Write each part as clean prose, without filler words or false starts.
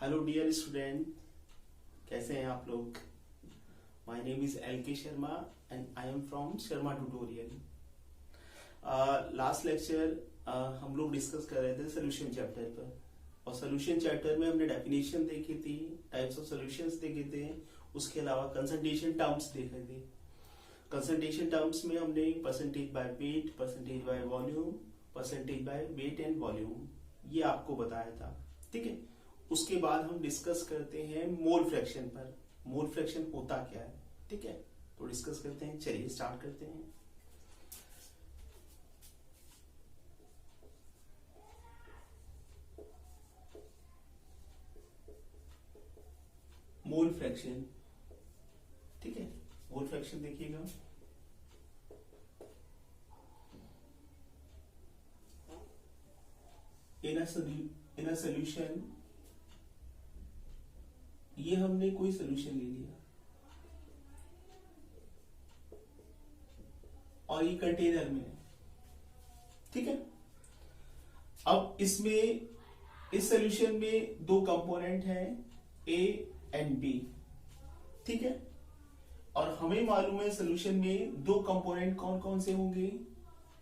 Hello dear student, कैसे हैं आप लोग। माय नेम इज एल के Sharma and I am from Sharma tutorial. Last lecture हम लोग डिस्कस कर रहे थे सोल्यूशन चैप्टर पर, और सोल्यूशन चैप्टर में हमने डेफिनेशन देखी थी, टाइप्स ऑफ सॉल्यूशंस देखे थे, उसके अलावा कंसंट्रेशन टर्म्स देखे थे। कंसंट्रेशन टर्म्स में हमने percentage by weight, percentage by volume, percentage by weight and volume ये आपको बताया था, ठीक है। उसके बाद हम डिस्कस करते हैं मोल फ्रैक्शन पर। मोल फ्रैक्शन होता क्या है, ठीक है, तो डिस्कस करते हैं। चलिए स्टार्ट करते हैं। मोल फ्रैक्शन, ठीक है। मोल फ्रैक्शन देखिएगा, इन अ सॉल्यूशन, ये हमने कोई सोल्यूशन ले लिया और ये कंटेनर में है, ठीक है। अब इसमें इस सोल्यूशन में दो कंपोनेंट हैं ए एंड बी, ठीक है। और हमें मालूम है सोल्यूशन में दो कंपोनेंट कौन कौन से होंगे।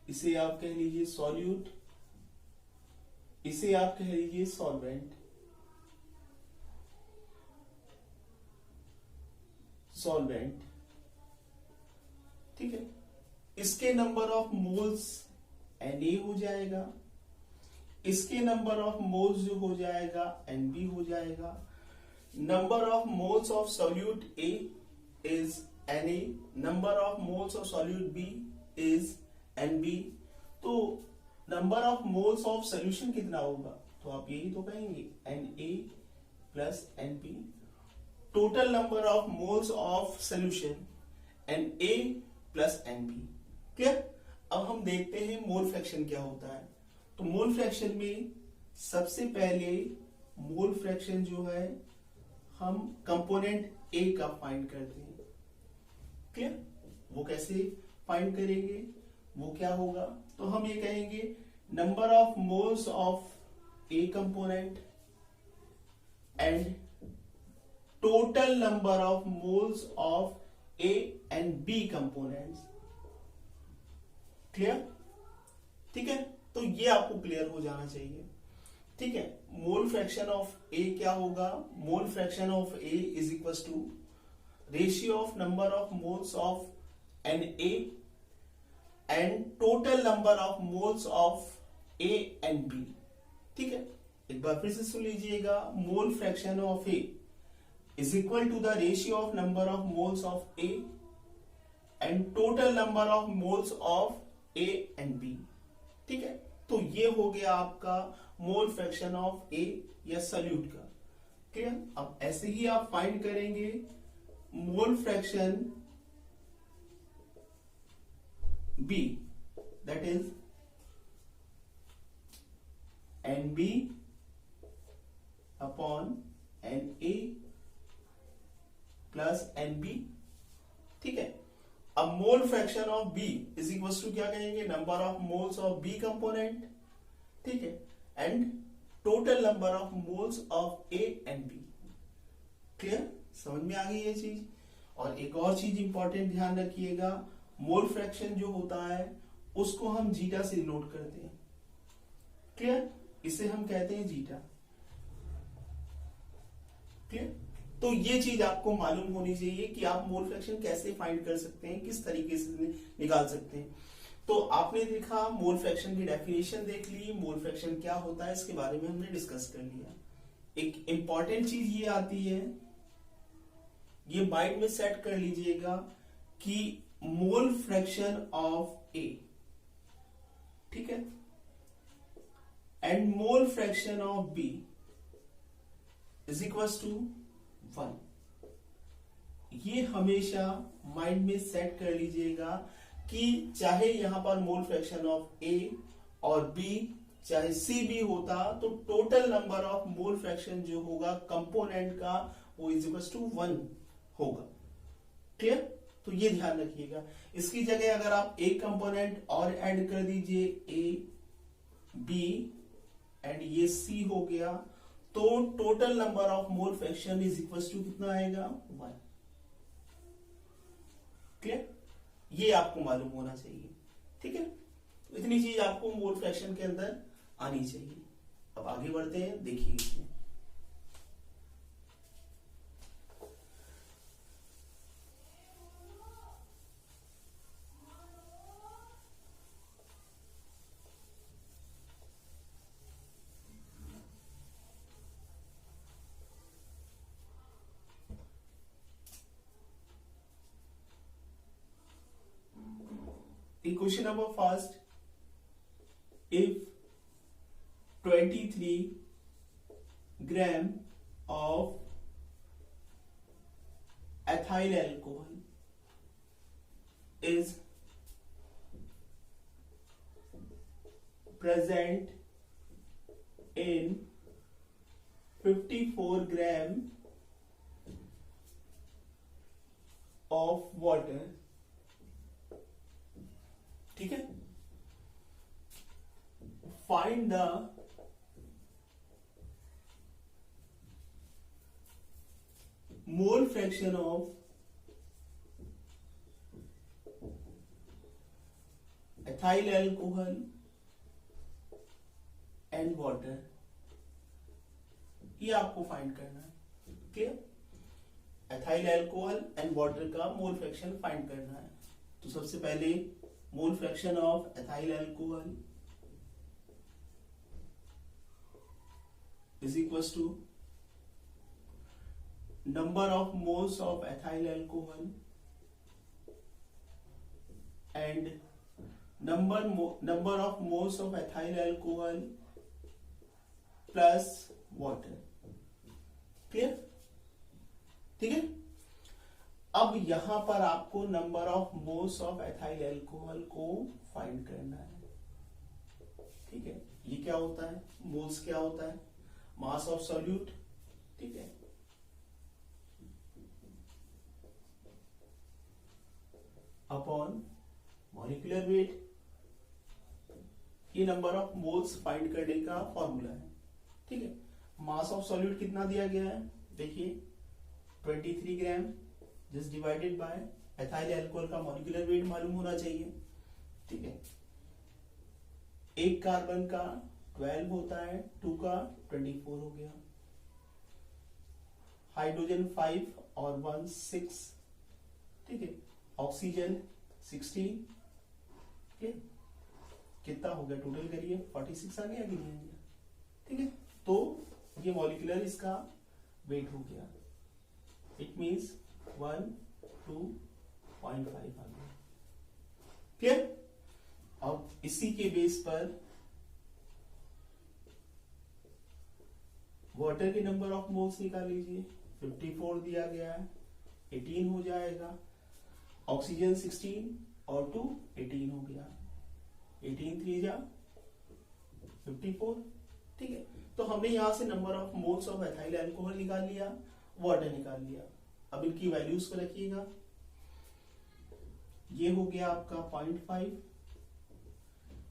इसे आप कह लीजिए सॉल्यूट, इसे आप कह लीजिए सॉल्वेंट। सॉल्वेंट, ठीक है। इसके नंबर ऑफ मोल्स Na हो जाएगा, इसके नंबर ऑफ मोल्स जो हो जाएगा Nb हो जाएगा। Number of moles of solute A is Na, number of moles of solute B is Nb। तो number of moles of solution कितना होगा, तो आप यही तो कहेंगे Na plus Nb। Total number of moles of solution Na plus Nb। Clear. अब हम देखते हैं मोल फ्रैक्शन क्या होता है। तो मोल फ्रैक्शन में सबसे पहले मोल फ्रैक्शन जो है हम कंपोनेंट A का फाइंड करते हैं। क्लियर। वो कैसे फाइंड करेंगे, वो क्या होगा, तो हम ये कहेंगे number of moles of A component and total number of moles of A and B components। Clear, ठीक है। तो ये आपको क्लियर हो जाना चाहिए, ठीक है। मोल फ्रैक्शन ऑफ A क्या होगा, mole fraction of A is equal to ratio of number of moles of Na and total number of moles of A and B, ठीक है। एक बार फिर से सुन लीजिएगा, mole fraction of A is equal to the ratio of number of moles of A and total number of moles of A and B, ठीक है। तो ये हो गया आपका मोल फ्रैक्शन ऑफ A या सॉल्यूट का। क्लियर। अब ऐसे ही आप फाइंड करेंगे mole fraction B, that is NB upon Na plus Nb, ठीक है। अब mole fraction of B is equal to क्या कहेंगे, number of moles of B component, ठीक है, and total number of moles of A and B। Clear, समझ में आ गई ये चीज। और एक और चीज इंपॉर्टेंट ध्यान रखिएगा, मोल फ्रैक्शन जो होता है उसको हम जीटा से नोट करते हैं। क्लियर, इसे हम कहते हैं जीटा। क्लियर। तो ये चीज आपको मालूम होनी चाहिए कि आप मोल फ्रैक्शन कैसे फाइंड कर सकते हैं, किस तरीके से निकाल सकते हैं। तो आपने देखा मोल फ्रैक्शन की डेफिनेशन देख ली, मोल फ्रैक्शन क्या होता है इसके बारे में हमने डिस्कस कर लिया। एक इंपॉर्टेंट चीज ये आती है, ये माइंड में सेट कर लीजिएगा कि मोल फ्रैक्शन ऑफ ए, ठीक है, and mole fraction of B is equal to 1। ये हमेशा माइंड में सेट कर लीजिएगा कि चाहे यहां पर मोल फ्रैक्शन ऑफ A और B चाहे C भी होता, तो total number of mole fraction जो होगा कंपोनेंट का वो इज इक्वल टू 1 होगा। क्लियर। तो ये ध्यान रखिएगा। इसकी जगह अगर आप एक कंपोनेंट और ऐड कर दीजिए A B एंड ये C हो गया, तो total number of mole fraction is equal to कितना आएगा 1। क्लियर? ये आपको मालूम होना चाहिए। ठीक है, तो इतनी चीज आपको मोल फ्रैक्शन के अंदर आनी चाहिए। अब आगे बढ़ते हैं, देखिए इसमें question number first, if 23 gram of ethyl alcohol is present in 54 gram of water, ठीक है, find the mole fraction of ethyl alcohol and water, ये आपको फाइंड करना है। Clear? Ethyl alcohol and water का मोल फ्रैक्शन फाइंड करना है। तो सबसे पहले मोल fraction of ethyl alcohol is equals to number of moles of ethyl alcohol and number of moles of ethyl alcohol plus water। Clear? ठीक है, अब यहां पर आपको number of moles of ethyl alcohol को फाइंड करना है। ठीक है, ये क्या होता है, मोल्स क्या होता है, मास ऑफ सॉल्यूट। ठीक है, अपॉन मॉलिक्यूलर वेट, ये नंबर ऑफ मोल्स फाइंड करने का फॉर्मूला है। ठीक है, मास ऑफ सॉल्यूट कितना दिया गया है, देखिए 23 gram just divided by ethyl alcohol का मॉलिक्यूलर वेट मालूम होना चाहिए। ठीक है, एक कार्बन का 12 होता है, 2 का 24 हो गया, हाइड्रोजन 5 और 1 6। ठीक है, ऑक्सीजन 16। ठीक है, कितना हो गया टोटल करिए, 46 आ गया कि नहीं आ गया। ठीक है, तो ये मॉलिक्यूलर इसका वेट हो गया, इट मीन्स 102.5 आ गया। क्लियर? अब इसी के बेस पर वाटर के नंबर ऑफ मोल्स निकाल लीजिए। 54 दिया गया है, 18 हो जाएगा, ऑक्सीजन 16 और 2 18 हो गया, 18 3 जा 54। ठीक है, तो हमने यहां से number of moles of ethyl alcohol निकाल लिया, वाटर निकाल लिया। अब इनकी वैल्यूज को रखिएगा, ये हो गया आपका 0.5,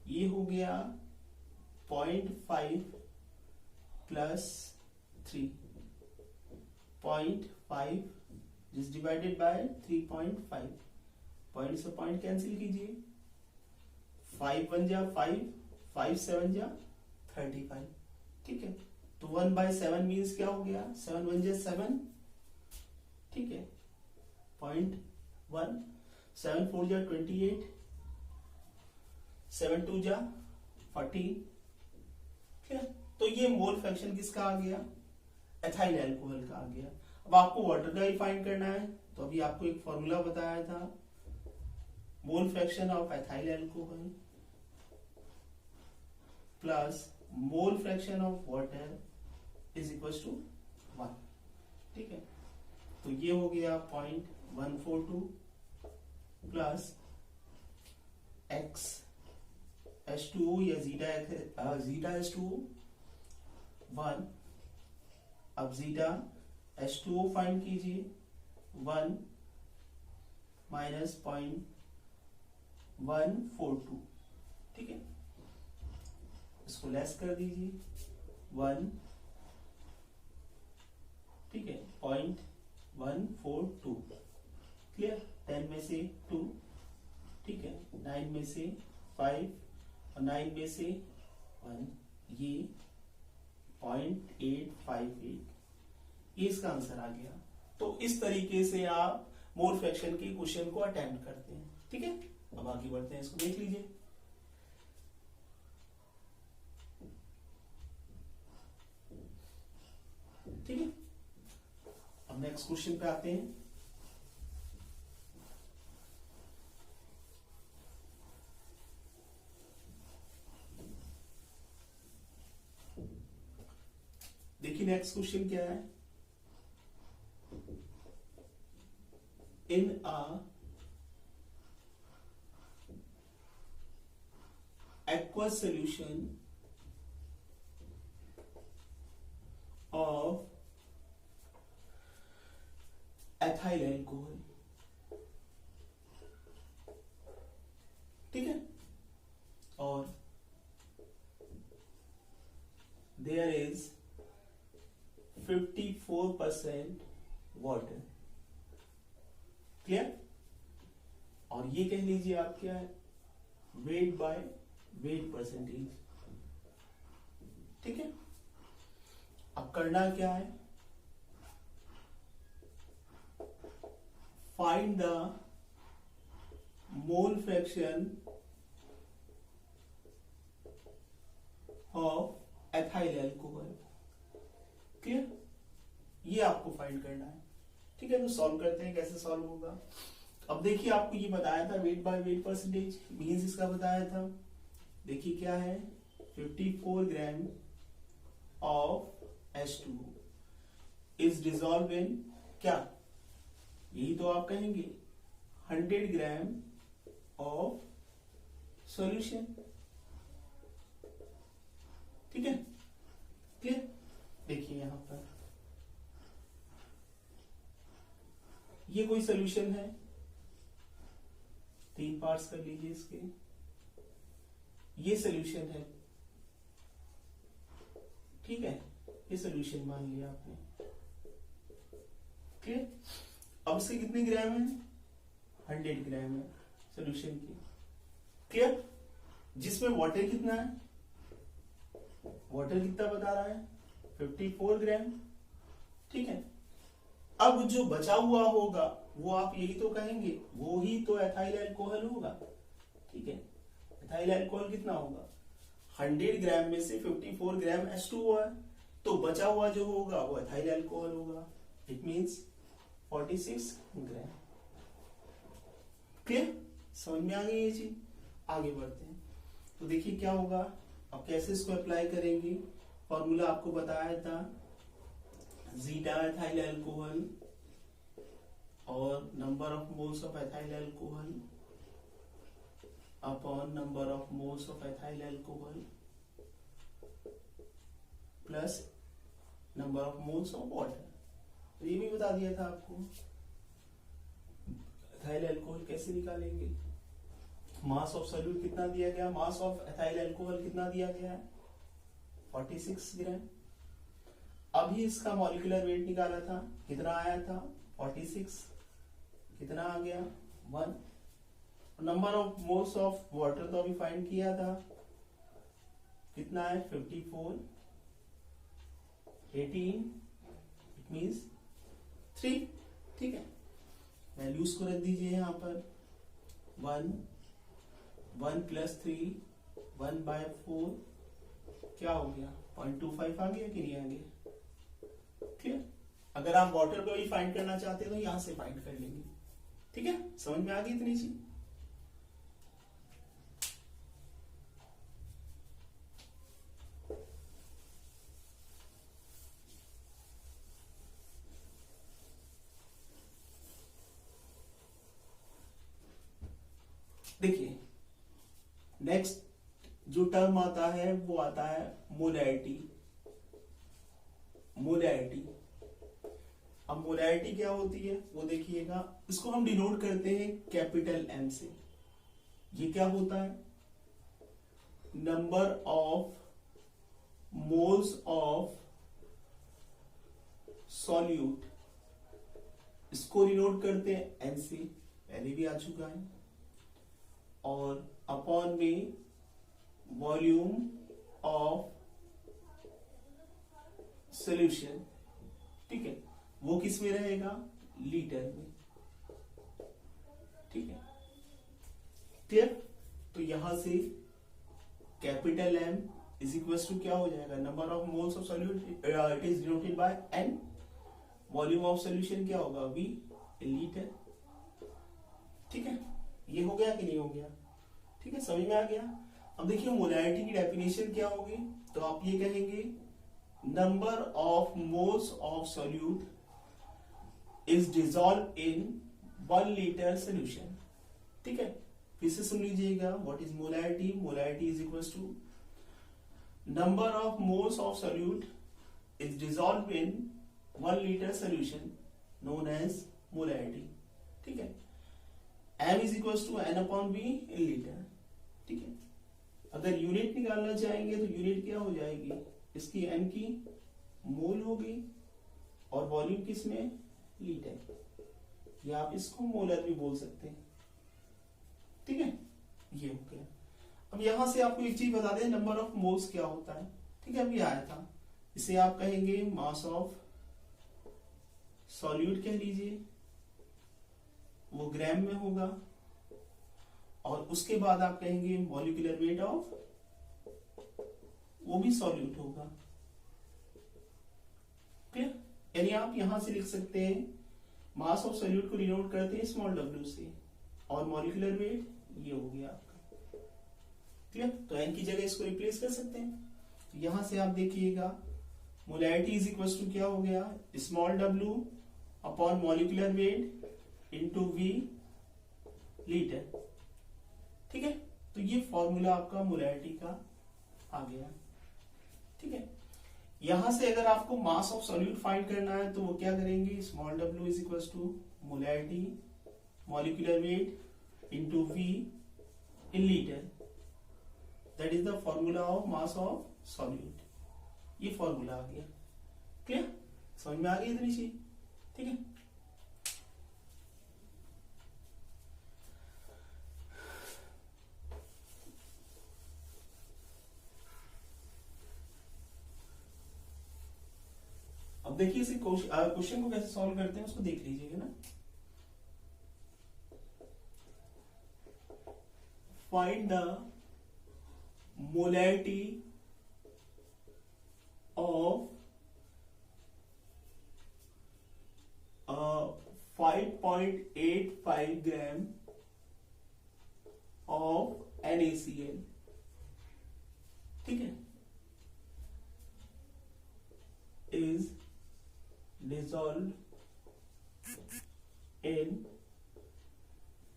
ये हो गया 0.5 प्लस 3, 0.5 जिस डिवाइडेड बाय 3.5, पॉइंट से पॉइंट कैंसिल कीजिए, 5 1 जा 5, 5 7 जा 35। ठीक है, तो 1/7 मीन्स क्या हो गया, 7 1 जा 7। ठीक है, 0.1, 7 4 जा 28, 7 2 जा 14। ठीक है, तो ये मोल फ्रैक्शन किसका आ गया, एथाइल अल्कोहल का आ गया। अब आपको वाटर का ही फाइंड करना है, तो अभी आपको एक फॉर्मूला बताया था, mole fraction of ethyl alcohol plus mole fraction of water is equal to 1। ठीक है, तो ये हो गया 0.142 प्लस x H2O या जीटा H2O 1। अब जीटा H2O फाइंड कीजिए, 1 माइनस 0.142। ठीक है, इसको लेस कर दीजिए, 1 ठीक है, 0.142, क्लियर। 10 में से 2, ठीक है, 9 में से 5 और 9 में से 1, ये 0.858, ये इसका आंसर आ गया। तो इस तरीके से आप मोल फ्रैक्शन के क्वेश्चन को अटेम्प्ट करते हैं, ठीक है। अब आगे बढ़ते हैं, इसको देख लीजिए। ठीक है, अब नेक्स्ट क्वेश्चन पे आते हैं। देखिए नेक्स्ट क्वेश्चन क्या है। इन अ aqueous solution of ethyl alcohol, ठीक है, और there is 54% वाटर, क्लियर। और ये कह लीजिए आप क्या है, वेट बाय वेट परसेंटेज, ठीक है। अब करना क्या है, find the mole fraction of ethyl alcohol, clear, ये आपको फाइंड करना है, ठीक है। तो सॉल्व करते हैं, कैसे सॉल्व होगा। अब देखिए आपको ये बताया था weight by weight percentage, means इसका बताया था। देखिए क्या है, 54 gram of H2O is dissolve in, क्या, यही तो आप कहेंगे, 100 ग्राम ऑफ सॉल्यूशन, ठीक है, क्लियर। देखिए यहां पर ये कोई सॉल्यूशन है, 3 पार्ट्स कर लीजिए इसके, ये सॉल्यूशन है, ठीक है, ये सॉल्यूशन मान लिया आपने, क्लियर। अब इसके कितने ग्राम है, 100 ग्राम है सॉल्यूशन की, क्लियर। जिसमें वाटर कितना है, वाटर कितना बता रहा है, 54 ग्राम, ठीक है। अब जो बचा हुआ होगा वो आप यही तो कहेंगे, वो ही तो एथाइल अल्कोहल होगा, ठीक है। एथाइल अल्कोहल कितना होगा, 100 ग्राम में से 54 ग्राम H2O है, तो बचा हुआ जो होगा वो एथाइल अल्कोहल होगा, इट मींस 46 ग्राम, क्लियर, समझ में आ गई ये चीज। आगे बढ़ते हैं, तो देखिए क्या होगा, अब कैसे इसको अप्लाई करेंगे। फॉर्मूला आपको बताया था, जीटा एथाइल अल्कोहल और number of moles of ethyl alcohol upon number of moles of ethyl alcohol plus number of moles of water. तो ये भी बता दिया था आपको। एथाइल अल्कोहल कैसे निकालेंगे, मास ऑफ सॉल्यूट कितना दिया गया, मास ऑफ एथाइल अल्कोहल कितना दिया गया है, 46 ग्राम। अभी इसका मॉलिक्यूलर वेट निकाला था, कितना आया था, 46, कितना आ गया, 1। Number of moles of water तो अभी फाइंड किया था, कितना है, 54, 18, इट मींस 3, ठीक है। वैल्यूज को रख दीजिए यहां पर, 1 प्लस 3, 1/4, क्या हो गया, 0.25 आ गया कि नहीं आ गया, क्लियर। अगर आप वाटर को भी फाइंड करना चाहते हैं तो यहां से फाइंड कर लेंगे, ठीक है। समझ में आ गई इतनी चीज। देखिए नेक्स्ट जो टर्म आता है वो आता है मोलैरिटी। मोलैरिटी, अब मोलैरिटी क्या होती है वो देखिएगा, इसको हम डिनोट करते हैं कैपिटल M से। ये क्या होता है, number of moles of solute, इसको डिनोट करते हैं एन से, पहले भी आ चुका है, और अपॉन में वॉल्यूम ऑफ सॉल्यूशन, ठीक है, वो किस में रहेगा, लीटर में, ठीक है, क्लियर। तो यहां से capital M is equal to क्या हो जाएगा, number of moles of solute, it is denoted by N, volume of solution क्या होगा, वी, लीटर, ठीक है। ये हो गया कि नहीं हो गया, ठीक है, समझ में आ गया। अब देखिए मोलैरिटी की डेफिनेशन क्या होगी, तो आप ये कहेंगे number of moles of solute is dissolve in 1 litre solution, ठीक है। फिर से सुन लीजिएगा, what is molarity, molarity is equal to number of moles of solute is dissolve in 1 litre solution known as molarity, ठीक है। m is equal to n upon v in litre, ठीक है। अगर यूनिट निकालना चाहेंगे तो यूनिट क्या हो जाएगी, इसकी n की मोल होगी और वॉल्यूम किस में, लीटर, या आप इसको मोलर भी बोल सकते हैं, ठीक है। ये हो गया। अब यहां से आपको एक चीज बता दें, नंबर ऑफ मोल्स क्या होता है, ठीक है, अभी आया था, इसे आप कहेंगे मास ऑफ सॉल्यूट कह लीजिए, वो ग्राम में होगा, और उसके बाद आप कहेंगे मॉलिक्यूलर वेट ऑफ, वो भी सॉल्यूट होगा, क्लियर। यानी आप यहां से लिख सकते हैं मास ऑफ सॉल्यूट को डिनोट करते हैं स्मॉल w से, और मॉलिक्यूलर वेट ये हो गया आपका, क्लियर। तो n की जगह इसको रिप्लेस कर सकते हैं। तो यहां से आप देखिएगा मोलैरिटी इज इक्वल टू क्या हो गया, small w upon molecular weight into v litre, ठीक है। तो ये फॉर्मूला आपका मोलैरिटी का आ गया, ठीक है। यहां से अगर आपको मास ऑफ सॉल्यूट फाइंड करना है तो वो क्या करेंगे, small w is equal to molarity molecular weight into v in litre, that is the formula of mass of solute. ये फॉर्मूला आ गया, क्लियर, समझ में आ गई इतनी चीज, ठीक है। अब देखिए इसे क्वेश्चन को कैसे सॉल्व करते हैं उसको देख लीजिएगा ना। Find the molarity of 5.85 gram of NaCl, ठीक है, is dissolved in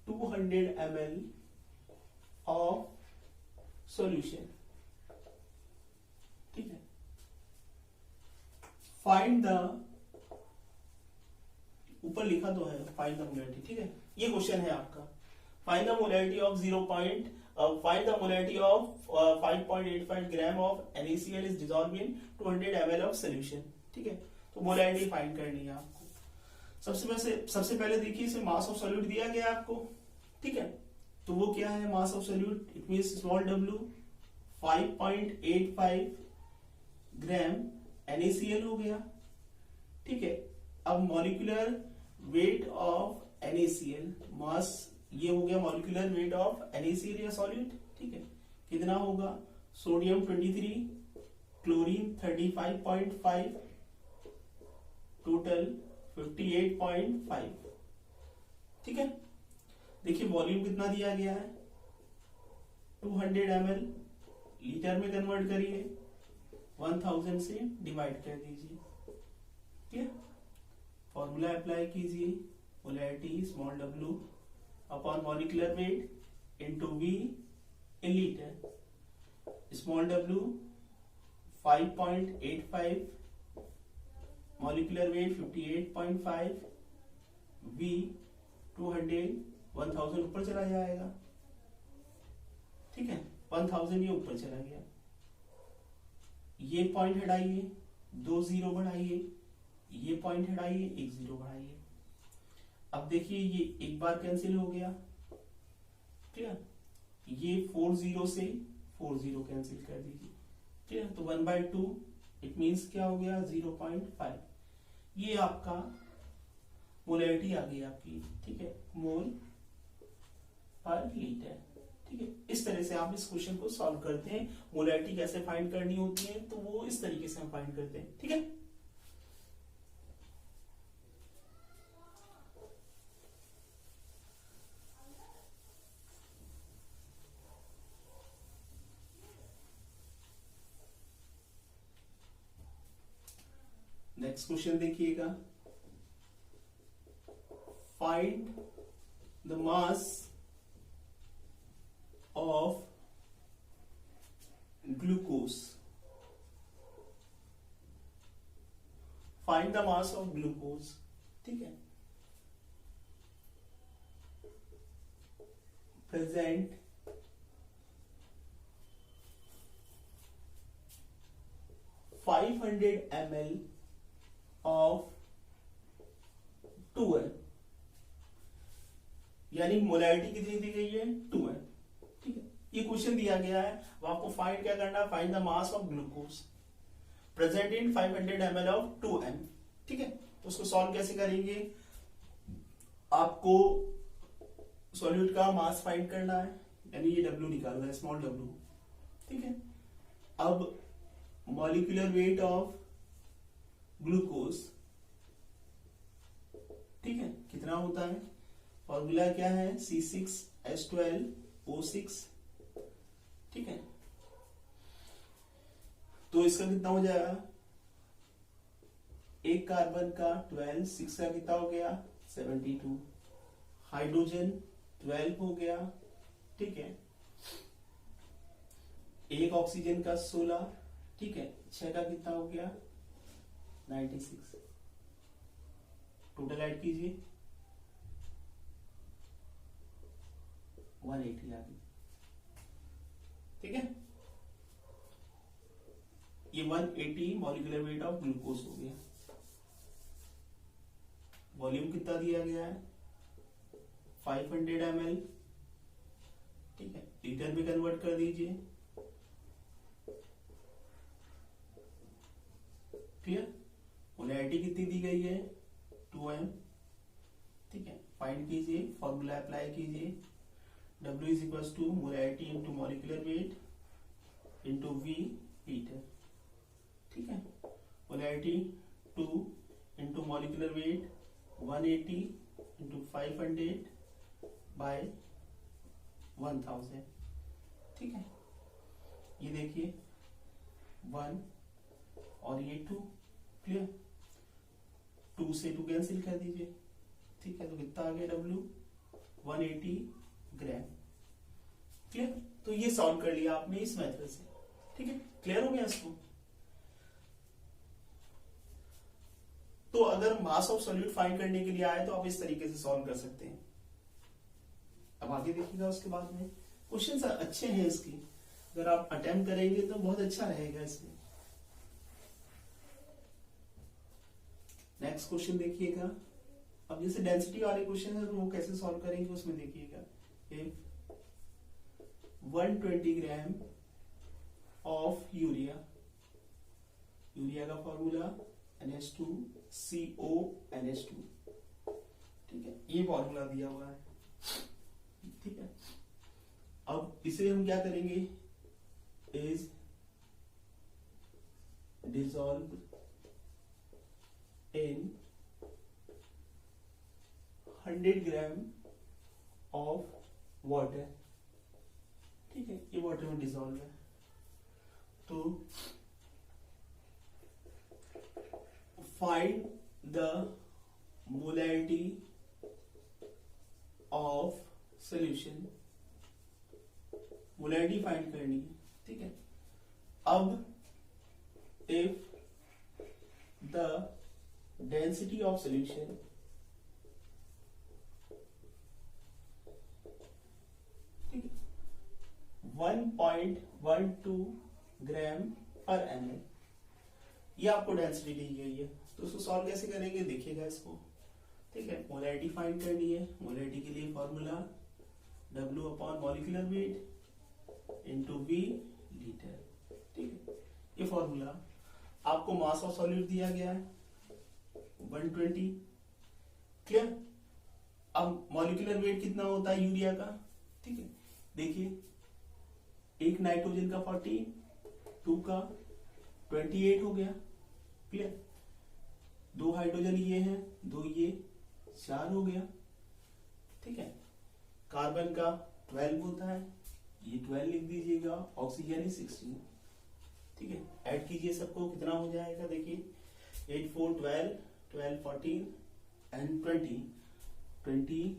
200 ml of solution, ठीक है। फाइंड द, ऊपर लिखा तो है फाइंड द मोलैरिटी, ठीक है, ये क्वेश्चन है आपका। Find the molarity of 5.85 gram of NaCl is dissolve in 200 ml of solution, ठीक है। तो मोलैरिटी फाइंड करनी है आपको। सबसे पहले देखिए इसे मास ऑफ सॉल्यूट दिया गया आपको, ठीक है। तो वो क्या है mass of solute, it means small w 5.85 gram NaCl हो गया, ठीक है। अब मॉलिक्यूलर वेट ऑफ NaCl, मास ये हो गया मॉलिक्यूलर वेट ऑफ NaCl या सॉल्यूट, ठीक है। कितना होगा, सोडियम 23, क्लोरीन 35.5, टोटल 58.5, ठीक है। देखिए वॉल्यूम कितना दिया गया है, 200 ml, लीटर में कन्वर्ट करिए, 1000 से डिवाइड कर दीजिए, ठीक है। फॉर्मूला अप्लाई कीजिए, molarity small w upon molecular weight into v in litre, small w 5.85, molecular weight 58.5, v 200, 1000 ऊपर चला जाएगा, ठीक है, 1000 ये ऊपर चला गया, ये पॉइंट हटाइए, 2 0 बढ़ाइए, ये पॉइंट हटाइए, एक जीरो बढ़ाइए। अब देखिए ये एक बार कैंसिल हो गया, क्लियर। ये 40 से 40 कैंसिल कर दीजिए, क्लियर। तो 1/2 इट मीन्स क्या हो गया 0.5। ये आपका मोलैरिटी आ गई आपकी, ठीक है, मोल पर लीटर, ठीक है। इस तरह से आप इस क्वेश्चन को सॉल्व करते हैं। मोलैरिटी कैसे फाइंड करनी होती है तो वो इस तरीके से हम फाइंड करते हैं, ठीक है। नेक्स्ट क्वेश्चन देखिएगा, find the mass of glucose. Find the mass of glucose, ठीक है। Present five 500 ml of 2n, यानी मोलैरिटी कितनी दी गई है 2n, ठीक है। ये क्वेश्चन दिया गया है, अब आपको फाइंड क्या करना है, find the mass of glucose present in 500 ml of 2n, ठीक है। तो उसको सॉल्व कैसे करेंगे, आपको सॉल्यूट का मास फाइंड करना है, यानी ये W निकालना है, स्मॉल w, ठीक है। अब मॉलिक्यूलर वेट ऑफ ग्लूकोज, ठीक है, कितना होता है, फॉर्मूला क्या है C6H12O6, ठीक है। तो इसका कितना हो जाएगा, एक कार्बन का 12, 6 का कितना हो गया 72, हाइड्रोजन 12 हो गया, ठीक है। एक ऑक्सीजन का 16, ठीक है, 6 का कितना हो गया 96। टोटल ऐड कीजिए 180 आ गई, ठीक है। ये 180 मॉलिक्यूलर वेट ऑफ ग्लूकोज हो गया। वॉल्यूम कितना दिया गया है 500 ml, ठीक है, लीटर में कन्वर्ट कर दीजिए, क्लियर। मोलैरिटी कितनी दी गई है 2m, ठीक है। फाइंड कीजिए, फॉर्मूला अप्लाई कीजिए, W is equal to molarity into molecular weight into V litre, ठीक है। Molarity 2 into molecular weight 180 into 500 by 1000, ठीक है। ये देखिए 1 और ये 2, क्लियर। 2 से 2 कैंसिल कर दीजिए, ठीक है। तो कितना आ गया W 180 ग्राम, क्लियर। तो ये सॉल्व कर लिया आपने इस मेथड से, ठीक है, क्लियर हो गया इसको। तो अगर मास ऑफ सॉल्यूट फाइंड करने के लिए आए तो आप इस तरीके से सॉल्व कर सकते हैं। अब आगे देखिएगा, उसके बाद में क्वेश्चन अच्छे हैं इसके, अगर आप अटेम्प्ट करेंगे तो बहुत अच्छा रहेगा इसमें। नेक्स्ट क्वेश्चन देखिएगा, अब जैसे डेंसिटी वाले क्वेश्चन है तो वो कैसे सॉल्व करेंगे उसमें देखिएगा। If 120 gram of urea, urea का फॉर्मूला NH2CONH2, ठीक है, ये फॉर्मूला दिया हुआ है, ठीक है। अब इसे हम क्या करेंगे, is dissolve in 100 gram of water, ठीक है, ये वाटर में डिसॉल्व है। तो find the molarity of solution, molarity find करनी है, ठीक है। अब if the density of solution, ठीक है, 1.12 ग्राम पर ml, ये आपको डेंसिटी दी गई है, तो उसको सॉल्व कैसे करेंगे देखिएगा इसको। ठीक है, मोलैरिटी फाइंड करनी है। मोलैरिटी के लिए formula W upon molecular weight into V litre. ठीक है, ये फॉर्मूला। आपको मास ऑफ सॉल्यूट दिया गया है 120। क्लियर। अब मॉलिक्यूलर वेट कितना होता है यूरिया का? ठीक है, देखिए एक नाइट्रोजन का 40, 2 का 28 हो गया। क्लियर। 2 हाइड्रोजन ये हैं, 2 ये, 4 हो गया। ठीक है, कार्बन का 12 होता है, ये 12 लिख दीजिएगा। ऑक्सीजन 16। ठीक है, ऐड कीजिए सबको, कितना हो जाएगा देखिए 8 4 12, 12 14 एंड 20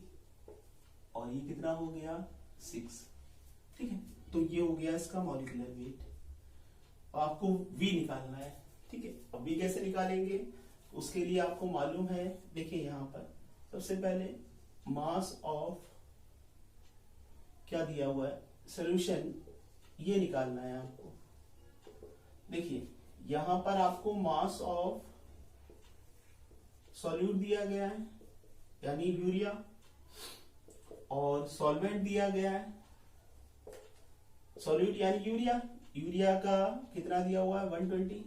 और ये कितना हो गया 6। ठीक है, तो ये हो गया इसका मॉलिक्यूलर वेट। आपको V निकालना है। ठीक है, अब V कैसे निकालेंगे उसके लिए आपको मालूम है, देखिए यहां पर सबसे पहले मास ऑफ क्या दिया हुआ है सॉल्यूशन, ये निकालना है आपको। देखिए यहां पर आपको मास ऑफ सॉल्यूट दिया गया है यानी यूरिया, और सॉल्वेंट दिया गया है सॉल्यूट यानी यूरिया। यूरिया का कितना दिया हुआ है 120,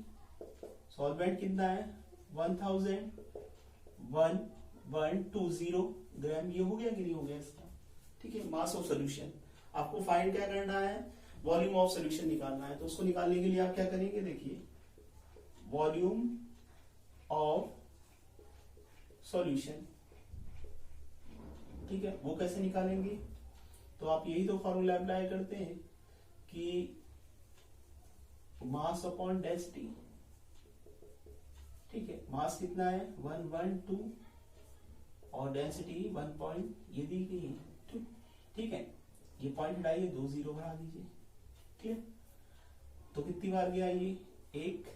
सॉल्वेंट कितना है 1120 ग्राम। ये हो गया कि नहीं हो गया इसका? ठीक है, मास ऑफ सॉल्यूशन। आपको फाइंड क्या करना है, वॉल्यूम ऑफ सॉल्यूशन निकालना है। तो उसको निकालने के लिए आप क्या करेंगे देखिए, वॉल्यूम ऑफ सॉल्यूशन। ठीक है, वो कैसे निकालेंगे? तो आप यही तो फॉर्मूला अप्लाई करते हैं कि मास अपॉन डेंसिटी। ठीक है, मास कितना है 112 और डेंसिटी 1 ये दी गई है। ठीक है, ये पॉइंट हटाइए, 2 0 बढ़ा दीजिए। क्लियर। तो कितनी बार गया ये 1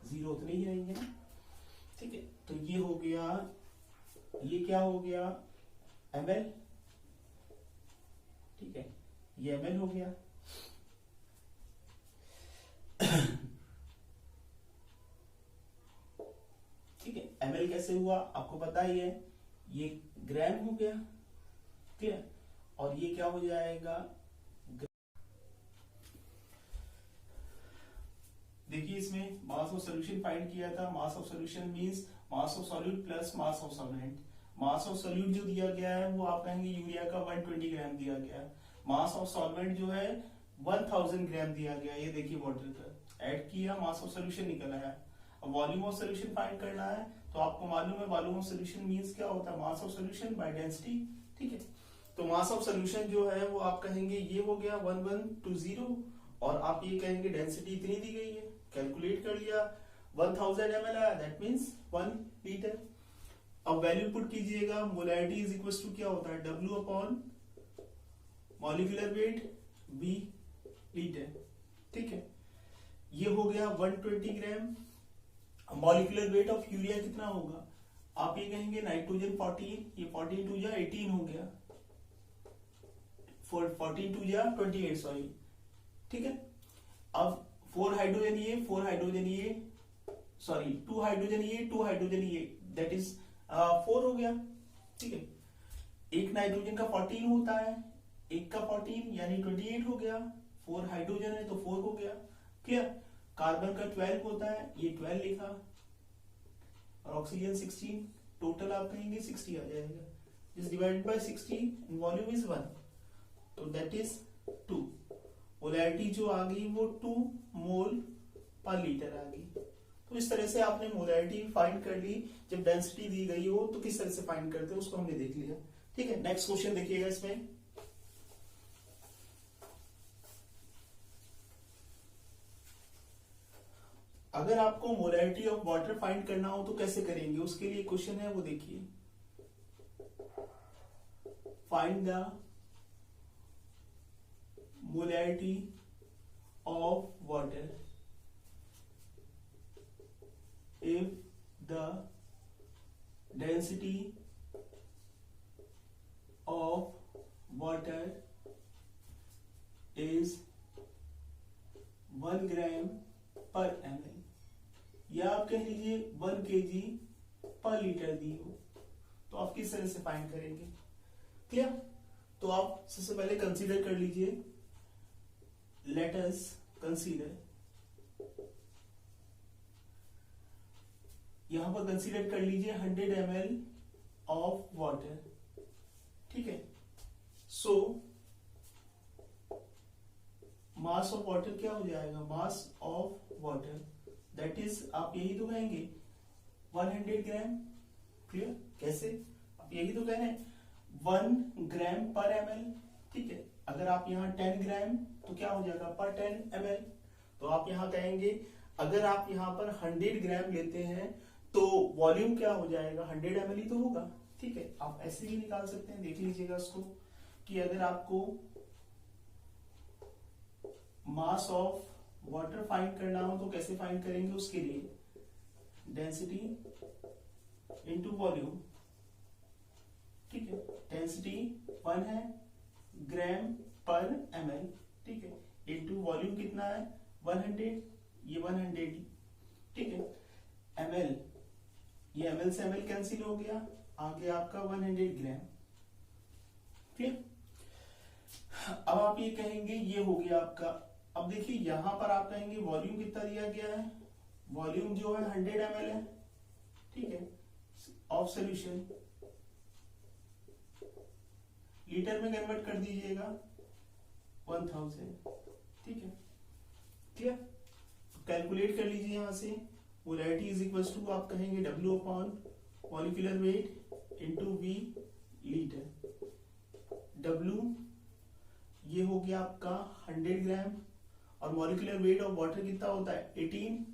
0, उतने ही रहेंगे ना। ठीक है, तो ये हो गया, ये क्या हो गया ml। ठीक है, ये ml हो गया। ठीक है, ml कैसे हुआ आपको पता ही है, ये ग्राम हो गया। क्लियर। और ये क्या हो जाएगा, देखिए इसमें मास ऑफ सॉल्यूशन फाइंड किया था। Mass of solution means mass of solute plus mass of solvent. Mass of solute जो दिया गया है वो आप कहेंगे यूरिया का 120 ग्राम दिया गया है। मास ऑफ सॉल्वेंट जो है 1000 ग्राम दिया गया। ये देखिए वाटर का ऐड किया, मास ऑफ सॉल्यूशन निकल आया। अब वॉल्यूम ऑफ सॉल्यूशन फाइंड करना है, तो आपको मालूम है वॉल्यूम ऑफ सॉल्यूशन मींस क्या होता है, mass of solution by density. ठीक है, तो मास ऑफ सॉल्यूशन जो है वो आप कहेंगे ये हो गया 1120 और आप ये कहेंगे डेंसिटी इतनी दी गई है। कैलकुलेट कर लिया, 1000 ml आया, दैट मींस 1 लीटर। अब वैल्यू पुट कीजिएगा, मोलैरिटी इज इक्वल टू क्या होता है W upon molecular wait B litre. ठीक है, ये हो गया 120 ग्राम। मॉलिक्यूलर वेट ऑफ यूरिया कितना होगा, आप ये कहेंगे नाइट्रोजन 14, ये 14 2 जा 18 हो गया, 14 2 जा 28 सॉरी। ठीक है, अब 4 हाइड्रोजन ये 4 हाइड्रोजन ये सॉरी 2 हाइड्रोजन ये 2 हाइड्रोजन ये, दैट इज 4 हो गया। ठीक है, एक नाइट्रोजन का 14 होता है, एक का 14 यानी 28 हो गया। 4 हाइड्रोजन है तो 4 हो गया। क्लियर। कार्बन का 12 होता है, ये 12 लिखा, और ऑक्सीजन 16, टोटल आप कहेंगे 60 आ जाएगा। Is divided by 60 and volume is 1, तो दैट इज 2। मोलैरिटी जो आ गई वो 2 मोल पर लीटर आ गई। तो इस तरह से आपने मोलैरिटी फाइंड कर ली। जब डेंसिटी दी गई हो तो किस तरह से फाइंड करते हैं उसको हमने देख लिया। ठीक है, नेक्स्ट क्वेश्चन देखिएगा इसमें। अगर आपको मोलैरिटी ऑफ वाटर फाइंड करना हो तो कैसे करेंगे, उसके लिए क्वेश्चन है वो देखिए। Find the molarity of water if the density of water is 1 gram per ml। या आप कह लीजिए 1 kg पर लीटर दी हो, तो आप किस तरह से फाइंड करेंगे? क्लियर? तो आप सबसे पहले कंसीडर कर लीजिए, लेट अस कंसीडर, यहां पर कंसीडर कर लीजिए 100 ml ऑफ वाटर, ठीक है। सो मास ऑफ वाटर क्या हो जाएगा? Mass of water that is, आप यही तो कहेंगे 100 ग्राम। क्लियर? कैसे? आप यही तो कह रहे हैं 1 ग्राम पर ml, ठीक है। अगर आप यहाँ 10 ग्राम तो क्या हो जाएगा? पर 10 ml। तो आप यहाँ कहेंगे अगर आप यहाँ पर 100 ग्राम लेते हैं तो वॉल्यूम क्या हो जाएगा? 100 ml ही तो होगा, ठीक है। आप ऐसे भी निकाल सकते हैं, देख लीजिएगा उसको, कि अगर आपको मास ऑफ वाटर फाइंड करना हो तो कैसे फाइंड करेंगे? उसके लिए डेंसिटी इनटू वॉल्यूम, ठीक है। डेंसिटी 1 है ग्राम पर ml, ठीक है, इनटू वॉल्यूम कितना है? 100, ये 100, ठीक है। ml, ये ml से ml कैंसिल हो गया, आ गया आपका 100 ग्राम। क्लियर? अब आप ये कहेंगे ये हो गया आपका। अब देखिए यहां पर आप कहेंगे वॉल्यूम कितना दिया गया है? वॉल्यूम जो है 100 ml है, ठीक है, ऑफ सॉल्यूशन। लीटर में कन्वर्ट कर दीजिएगा 1000, ठीक है। क्लियर? कैलकुलेट कर लीजिए यहां से, मोलैरिटी इज इक्वल टू, आप कहेंगे W upon molecular weight into V litre. W ये हो गया आपका 100 ग्राम, और मॉलिक्यूलर वेट ऑफ वाटर कितना होता है? 18,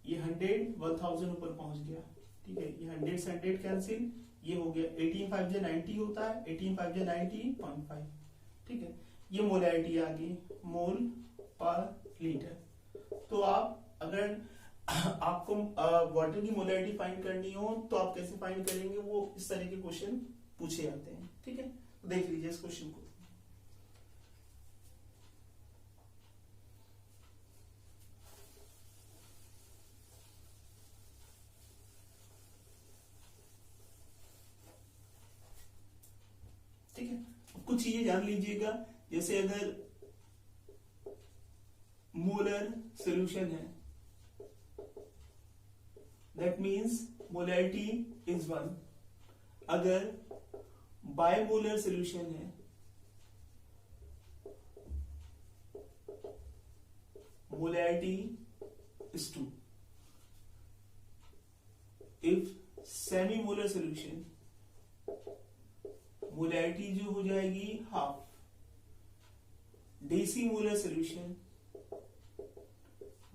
ये 100 1000 ऊपर पहुंच गया, ठीक है। ये 100 से 100 कैंसिल, ये हो गया 18 5 जा 90 होता है, 18 5 जा 90.5, ठीक है। ये मोलैरिटी आ गई, मोल पर लीटर। तो आप अगर आपको वाटर की मोलैरिटी फाइंड करनी हो तो आप कैसे फाइंड करेंगे? वो इस तरह के क्वेश्चन पूछे जाते हैं, ठीक है। तो देख लीजिए इस क्वेश्चन को। ठीक है, कुछ चीजें जान लीजिएगा, जैसे अगर मोलर सॉल्यूशन है, दैट मींस मोलैरिटी इज 1। अगर बायमोलर सॉल्यूशन है, molarity is 2। If semi molar solution, molarity जो हो जाएगी हाफ। डेसीमोलर सॉल्यूशन,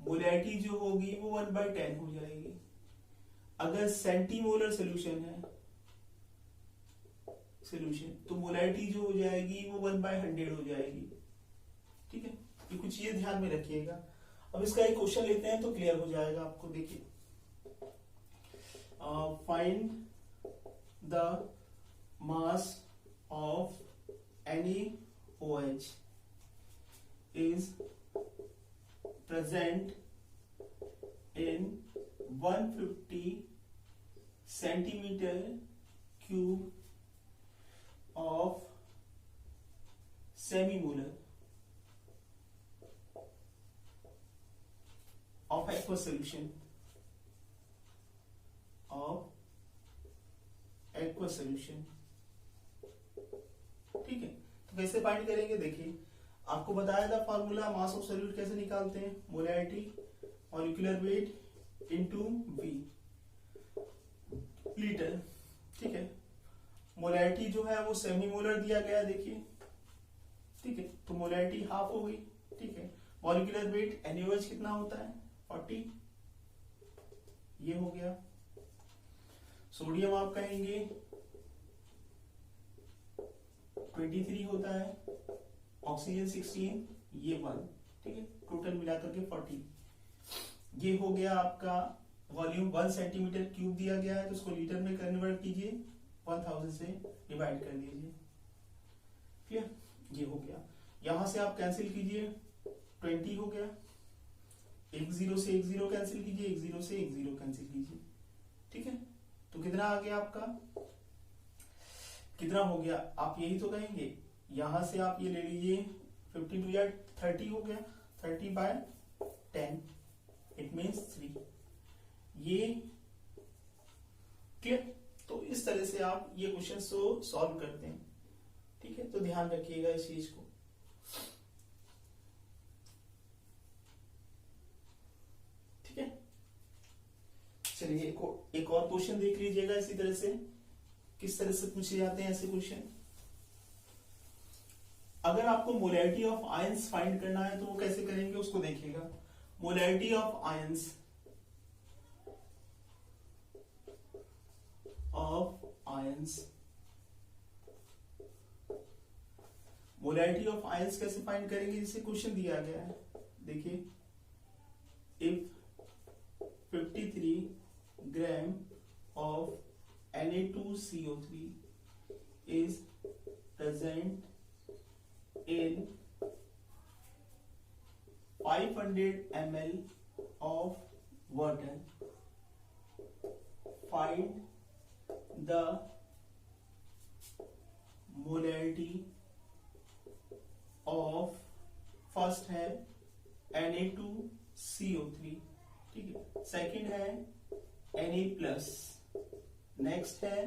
मोलैरिटी जो होगी वो 1/10 हो जाएगी। अगर सेंटीमोलर सॉल्यूशन है सॉल्यूशन, तो मोलैरिटी जो हो जाएगी वो 1/100 हो जाएगी, ठीक है। ये कुछ चीजें ध्यान में रखिएगा। अब इसका एक क्वेश्चन लेते हैं तो क्लियर हो जाएगा आपको। देखिए, find the mass of any OH is present in 150 centimeter cube of semimolar of aqueous solution, ठीक है। तो कैसे फाइंड करेंगे? देखिए, आपको बताया था फॉर्मूला मास ऑफ सॉल्यूट कैसे निकालते हैं? Molarity molecular weight into V litre, ठीक है। मोलैरिटी जो है वो सेमीमोलर दिया गया, देखिए, ठीक है। तो मोलैरिटी हाफ हो गई, ठीक है। मॉलिक्यूलर वेट NaOH कितना होता है? 40, ये हो गया। सोडियम आप कहेंगे 23 होता है, ऑक्सीजन 16, ये 1, ठीक है। टोटल मिलाकर के 40। ये हो गया आपका वॉल्यूम 1 सेंटीमीटर क्यूब दिया गया है, तो उसको लीटर में कन्वर्ट कीजिए, 1000 से डिवाइड कर दीजिए। क्लियर? ये हो गया। यहां से आप कैंसिल कीजिए, 20 हो गया, एक जीरो से एक जीरो कैंसिल कीजिए, एक जीरो से एक जीरो कैंसिल कीजिए, ठीक है। तो कितना आ गया आपका, कितना हो गया, आप यही तो कहेंगे। यहां से आप ये ले लीजिए 52 या 30 हो गया, 30/10 इट मीन्स 3। ये क्लियर। तो इस तरह से आप ये क्वेश्चन को सॉल्व करते हैं, ठीक है। तो ध्यान रखिएगा इस चीज को। ठीक है, चलिए एक और क्वेश्चन देख लीजिएगा इसी तरह से, किस तरह से पूछे जाते हैं ऐसे क्वेश्चन। अगर आपको मोलैरिटी ऑफ आयंस फाइंड करना है तो वो कैसे करेंगे उसको देखिएगा। Molarity of ions molarity of ions कैसे फाइंड करेंगे, जैसे क्वेश्चन दिया गया है, देखिए if 53 gram of Na2CO3 is present in 500 ml of water, find the molarity of first है Na2CO3, ठीक है, सेकंड है Na+, नेक्स्ट है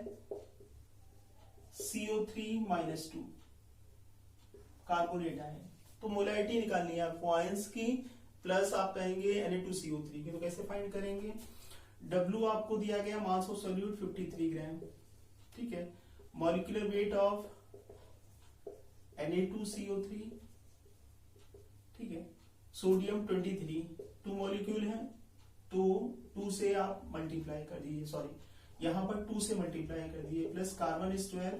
CO3-2 कार्बोनेट है। तो मोलैरिटी निकालनी है आपको आयंस की, प्लस आप कहेंगे Na2CO3 की। तो कैसे फाइंड करेंगे, W आपको दिया गया मास ऑफ सॉल्यूट 53 ग्राम, ठीक है। मॉलिक्यूलर वेट ऑफ Na2CO3, ठीक है। सोडियम 23, 2 मॉलिक्यूल है, तो 2 से आप मल्टीप्लाई कर दीजिए, सॉरी यहां पर 2 से मल्टीप्लाई कर दिए, plus carbon is 12,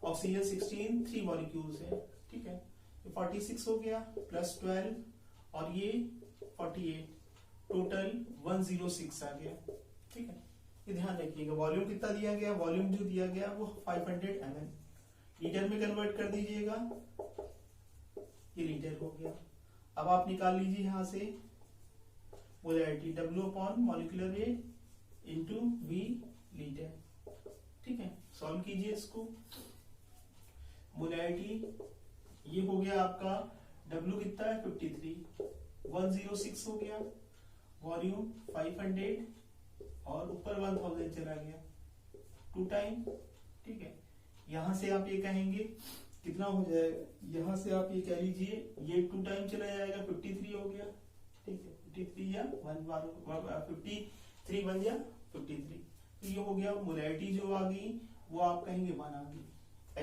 oxygen 16, 3 molecules है, ठीक है। 46 हो गया, प्लस 12 और ये 48, टोटल 106 आ गया, ठीक है। ये ध्यान रखिएगा। वॉल्यूम कितना दिया गया, वॉल्यूम जो दिया गया वो 500 ml, लीटर में कन्वर्ट कर दीजिएगा, ये लीटर हो गया। अब आप निकाल लीजिए यहां से molarity, W upon molecular weight into V litre, ठीक है। सॉल्व कीजिए इसको। मोलैरिटी ये हो गया आपका, W कितना है 53, 106 हो गया, वॉल्यूम 500 और ऊपर 1000 चला गया, 2 टाइम, ठीक है। यहां से आप ये कहेंगे कितना हो जाएगा, यहां से आप ये कह लीजिए ये 2 टाइम चला जाएगा, 53 हो गया, ठीक है। 53 या 53 बन गया 53। तो ये हो गया मोलैरिटी जो आ गई वो आप कहेंगे 1 आ गई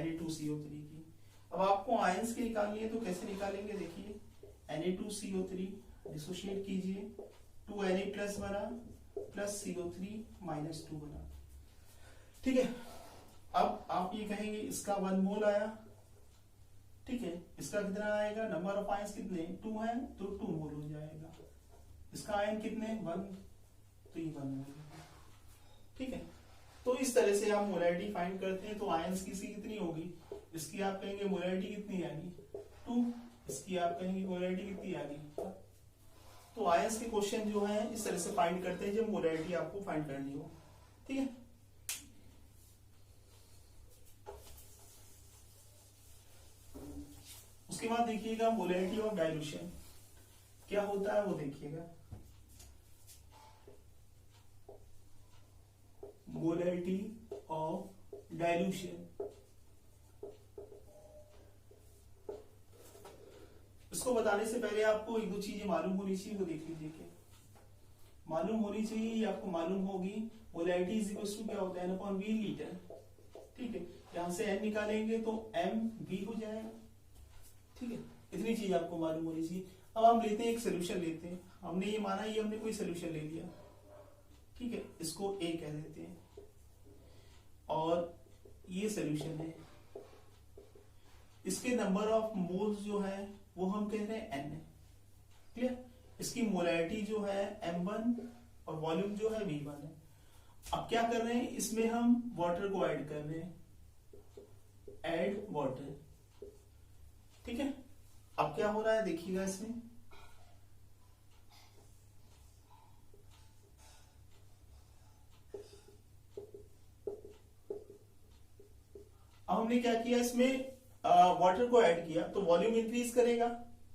Na2CO3 की। अब आपको आयंस की निकालनी है तो कैसे निकालेंगे, देखिए Na2CO3 डिसोशिएट कीजिए, 2Na+ बना प्लस CO3-2 बना, ठीक है। अब आप ये कहेंगे इसका 1 मोल आया, ठीक है। इसका कितना आएगा, नंबर ऑफ आयंस कितने 2 है तो 2 मोल हो जाएगा। इसका आयन कितने 1, तो ये 1 मोल, ठीक है। तो इस तरह से आप मोलैरिटी फाइंड करते हैं। तो आयंस की कितनी होगी, इसकी आप कहेंगे मोलैरिटी कितनी आएगी 2, इसकी आप कहेंगे मोलैरिटी कितनी आएगी। तो आयंस के क्वेश्चन जो है इस तरह से फाइंड करते हैं जब मोलैरिटी आपको फाइंड करनी हो, ठीक है। उसके बाद देखिएगा मोलैरिटी ऑफ डाइल्यूशन क्या होता है वो देखिएगा। मोलैरिटी ऑफ डाइल्यूशन, इसको बताने से पहले आपको 1-2 चीजें मालूम होनी चाहिए, वो देख लीजिए। क्या मालूम होनी चाहिए, आपको मालूम होगी मोलैरिटी इज इक्वल टू क्या होता है N/V लीटर, ठीक है। यहां से N निकालेंगे तो MV हो जाएगा, ठीक है। इतनी चीज आपको मालूम होनी चाहिए। अब हम लेते हैं एक सोल्यूशन लेते हैं, हमने ये माना ये हमने कोई सोल्यूशन ले लिया, ठीक है, इसको A कह देते हैं और ये सोल्यूशन है। इसके नंबर ऑफ मोल्स जो है वो हम कह रहे हैं N है, क्लियर। इसकी मोलैरिटी जो है M1 और वॉल्यूम जो है V1 है। अब क्या कर रहे हैं, इसमें हम वाटर को ऐड कर रहे हैं, ऐड वाटर, ठीक है। अब क्या हो रहा है देखिएगा, इसमें अब हमने क्या किया, इसमें वाटर को ऐड किया तो वॉल्यूम इंक्रीज करेगा,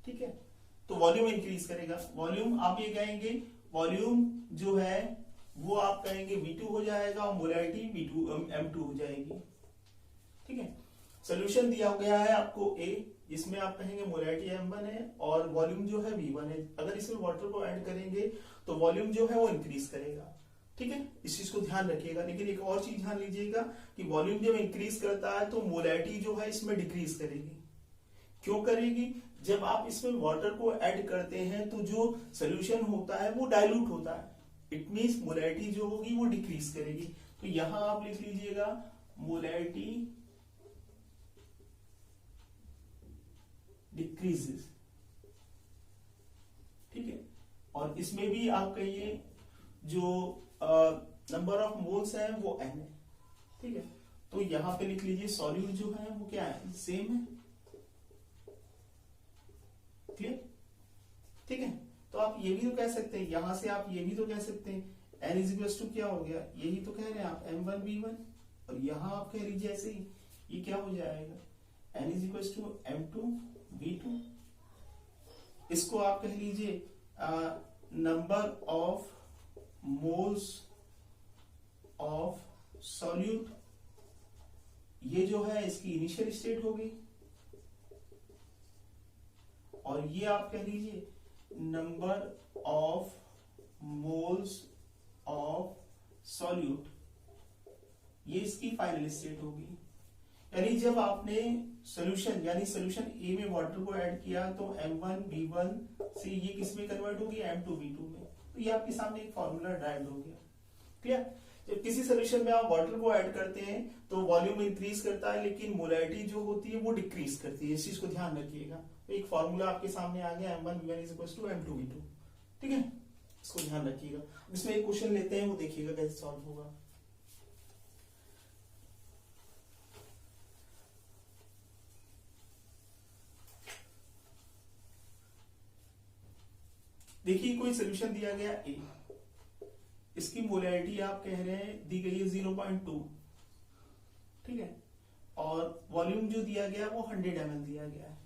ठीक है, तो वॉल्यूम इंक्रीज करेगा। वॉल्यूम आप ये कहेंगे, वॉल्यूम जो है वो आप कहेंगे V2 हो जाएगा और मोलैरिटी V2 M2 हो जाएगी, ठीक है। सोल्यूशन दिया गया है आपको A, जिसमें आप कहेंगे मोलैरिटी M1 है और वॉल्यूम जो है V1 है। अगर इसमें वाटर को ऐड करेंगे तो वॉल्यूम जो है वो इंक्रीज करेगा, ठीक है, इस चीज को ध्यान रखिएगा। लेकिन एक और चीज ध्यान लीजिएगा कि वॉल्यूम जब इंक्रीज करता है तो मोलैरिटी जो है इसमें डिक्रीज करेगी। क्यों करेगी? जब आप इसमें वाटर को ऐड करते हैं तो जो सोल्यूशन होता है वो डाइल्यूट होता है, इट मींस मोलैरिटी जो होगी वो डिक्रीज करेगी। तो यहां आप लिख लीजिएगा मोलैरिटी डिक्रीजेस, ठीक है। और इसमें भी आप कहिए जो नंबर ऑफ मोल्स है वो n है, ठीक है। तो यहां पे लिख लीजिए सॉल्यूट जो है वो क्या है, सेम है, क्लियर, ठीक है। तो आप ये भी तो कह सकते हैं, यहां से आप ये भी तो कह सकते हैं n इज इक्वल टू क्या हो गया, यही तो कह रहे हैं आप M1 V1, और यहां आप कह लीजिए ऐसे ही ये क्या हो जाएगा n is equal to M2 V2। इसको आप कह लीजिए number of moles of solute, ये जो है इसकी इनिशियल स्टेट होगी, और ये आप कह लीजिए number of moles of solute, ये इसकी फाइनल स्टेट होगी। यानी जब आपने सोल्यूशन यानी सोल्यूशन ए में वाटर को ऐड किया तो M1 V1 से ये किस में कन्वर्ट होगी, M2 V2 में। तो ये आपके सामने एक फॉर्मूला ड्राइव हो गया, क्लियर। जब किसी सोल्यूशन में आप वाटर को ऐड करते हैं तो वॉल्यूम इंक्रीज करता है लेकिन मोलैरिटी जो होती है वो डिक्रीज करती है, इस चीज को ध्यान रखिएगा। तो एक फॉर्मूला आपके सामने आ गया M1 V1 is equal to M2 V2, ठीक है, इसको ध्यान रखिएगा। इसमें एक क्वेश्चन लेते हैं, वो देखिएगा कैसे सॉल्व होगा। देखिए कोई सोल्यूशन दिया गया A, इसकी मोलैरिटी आप कह रहे हैं दी गई है 0.2, ठीक है, और वॉल्यूम जो दिया गया वो 100 ml दिया गया है।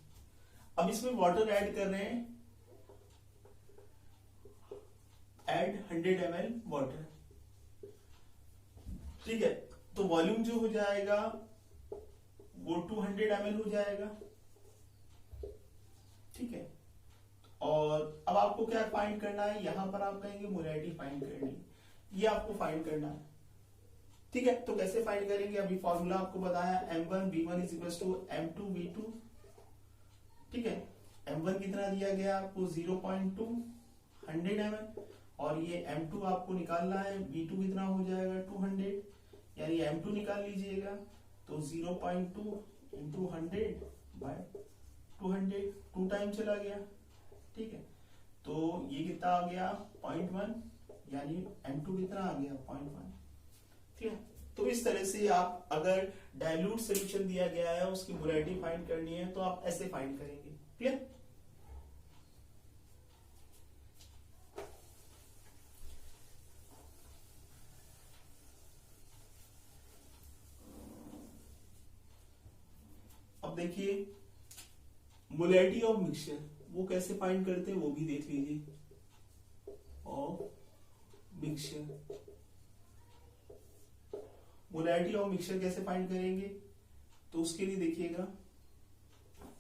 अब इसमें वाटर ऐड कर रहे हैं, ऐड 100 ml वाटर, ठीक है, तो वॉल्यूम जो हो जाएगा वो 200 ml हो जाएगा, ठीक है। और अब आपको क्या फाइंड करना है, यहां पर आप कहेंगे मोलैरिटी फाइंड करनी, ये आपको फाइंड करना है, ठीक है। तो कैसे फाइंड करेंगे, अभी फॉर्मूला आपको बताया M1 V1 is equal to M2 V2, ठीक है। M1 कितना दिया गया आपको 0.2 100 ml, और ये M2 आपको निकालना है, V2 कितना हो जाएगा 200, यानी M2 निकाल लीजिएगा तो 0.2 इंटू 100 बाय 200, 2 टाइम चला गया, ठीक है। तो ये कितना आ गया 0.1, यानी M2 कितना आ गया 0.1, ठीक है। तो इस तरह से आप अगर डाइल्यूट सॉल्यूशन दिया गया है उसकी मोलैरिटी फाइंड करनी है तो आप ऐसे फाइंड करेंगे, क्लियर। अब देखिए मोलैरिटी ऑफ मिक्सचर वो कैसे फाइंड करते हैं वो भी देख लीजिए। Of mixture, molarity of mixture कैसे फाइंड करेंगे, तो उसके लिए देखिएगा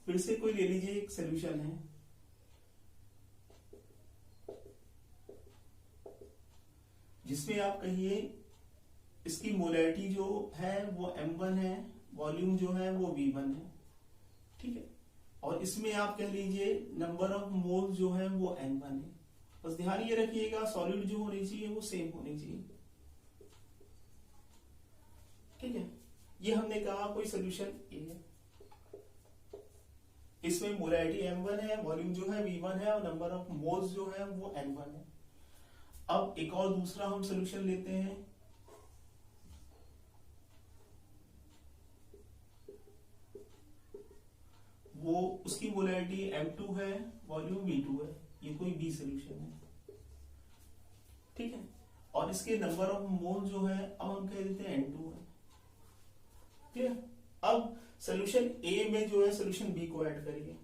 फिर से कोई ले लीजिए, एक सोल्यूशन है, जिसमें आप कहिए इसकी मोलैरिटी जो है वो M1 है, वॉल्यूम जो है वो V1 है, ठीक है। और इसमें आप कह लीजिए नंबर ऑफ मोल जो है वो N1 है। बस ध्यान ये रखिएगा सॉलिड जो होनी चाहिए वो सेम होनी चाहिए, ठीक है। ये हमने कहा कोई सोल्यूशन ए है, इसमें मोलैरिटी M1 है, वॉल्यूम जो है V1 है, और नंबर ऑफ मोल्स जो है वो N1 है। अब एक और दूसरा हम सोल्यूशन लेते हैं, वो उसकी मोलैरिटी M2 है, वॉल्यूम V2 है, ये कोई बी सोल्यूशन है, ठीक है। और इसके नंबर ऑफ मोल जो है अब हम कह देते हैं N2 है, क्लियर। अब सोल्यूशन ए में जो है सोल्यूशन बी को ऐड करिए,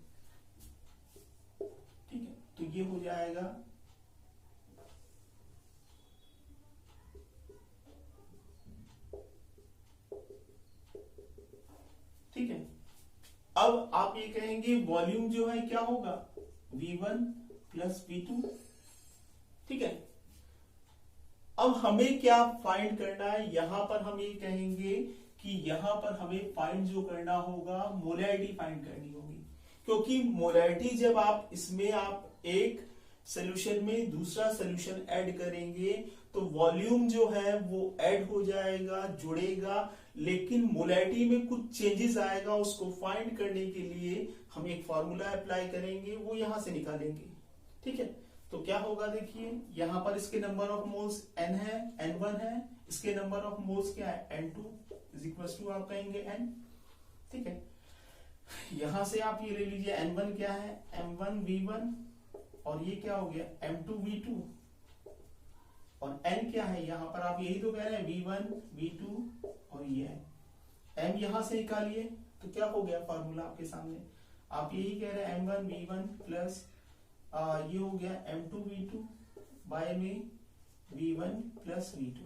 ठीक है, तो ये हो जाएगा ठीक है। अब आप ये कहेंगे वॉल्यूम जो है क्या होगा V1 प्लस V2, ठीक है। अब हमें क्या फाइंड करना है, यहां पर हम ये कहेंगे कि यहां पर हमें फाइंड जो करना होगा मोलैरिटी फाइंड करनी होगी, क्योंकि मोलैरिटी जब आप इसमें आप एक सोल्यूशन में दूसरा सोल्यूशन ऐड करेंगे तो वॉल्यूम जो है वो ऐड हो जाएगा, जुड़ेगा, लेकिन मोलैरिटी में कुछ चेंजेस आएगा। उसको फाइंड करने के लिए हम एक फॉर्मूला अप्लाई करेंगे, वो यहां से निकालेंगे, ठीक है। तो क्या होगा देखिए, यहां पर इसके नंबर ऑफ मोल्स n है, n1 है, इसके नंबर ऑफ मोल्स क्या है n2 इज इक्वल टू आप कहेंगे n, ठीक है। यहां से आप ये ले लीजिए n1 क्या है m1 v1 और ये क्या हो गया m2 v2 और n क्या है, यहां पर आप यही तो कह रहे हैं v1 v2 और ये है m, यहां से निकालिए तो क्या हो गया फॉर्मूला आपके सामने, आप यही कह रहे हैं m1 v1 प्लस ये हो गया m2 v2 बाय में v1 प्लस v2,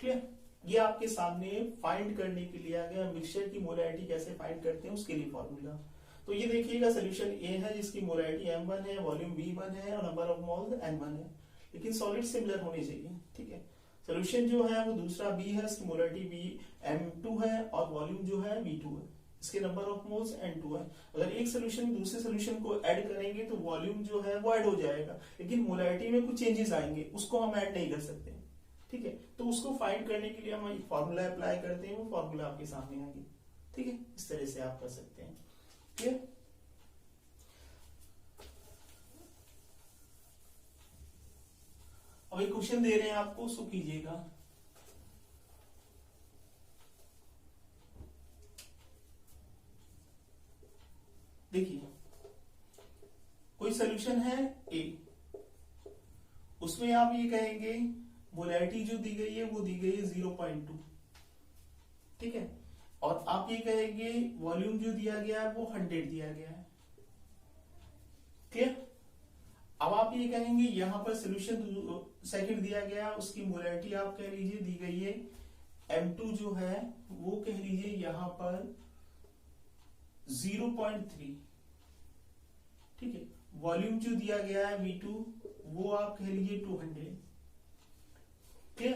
क्लियर। ये आपके सामने फाइंड करने के लिए आ गया मिक्सचर की मोलैरिटी कैसे फाइंड करते हैं उसके लिए फॉर्मूला। तो ये देखिएगा सोल्यूशन ए है जिसकी मोलैरिटी m1 है, वॉल्यूम v1 है और नंबर ऑफ मोल्स n1 है, लेकिन सॉलिड सिमिलर होने चाहिए, ठीक है। सोल्यूशन जो है वो दूसरा बी है, इसकी मोलैरिटी बी m2 है और वॉल्यूम जो है v2 है, इसके नंबर ऑफ मोल्स n2 है। अगर एक सोल्यूशन दूसरे सोल्यूशन को ऐड करेंगे तो वॉल्यूम जो है वो ऐड हो जाएगा, लेकिन मोलैरिटी में कुछ चेंजेस आएंगे, उसको हम ऐड नहीं कर सकते, ठीक है। तो उसको फाइंड करने के लिए हम एक फॉर्मूला अप्लाई करते हैं, वो फॉर्मूला आपके सामने आएगी, ठीक है। इस तरह से आप कर सकते हैं, क्लियर। अब एक क्वेश्चन दे रहे हैं आपको, उसको कीजिएगा। देखिए कोई सोल्यूशन है ए, उसमें आप ये कहेंगे मोलैरिटी जो दी गई है वो दी गई है 0.2, ठीक है, और आप ये कहेंगे वॉल्यूम जो दिया गया है वो 100 दिया गया है, क्लियर। अब आप ये कहेंगे यहां पर सोल्यूशन सेकंड दिया गया है, उसकी मोलैरिटी आप कह लीजिए दी गई है m2 जो है वो कह लीजिए यहां पर 0.3, ठीक है। वॉल्यूम जो दिया गया है V2 वो आप कह लीजिए 200, क्लियर।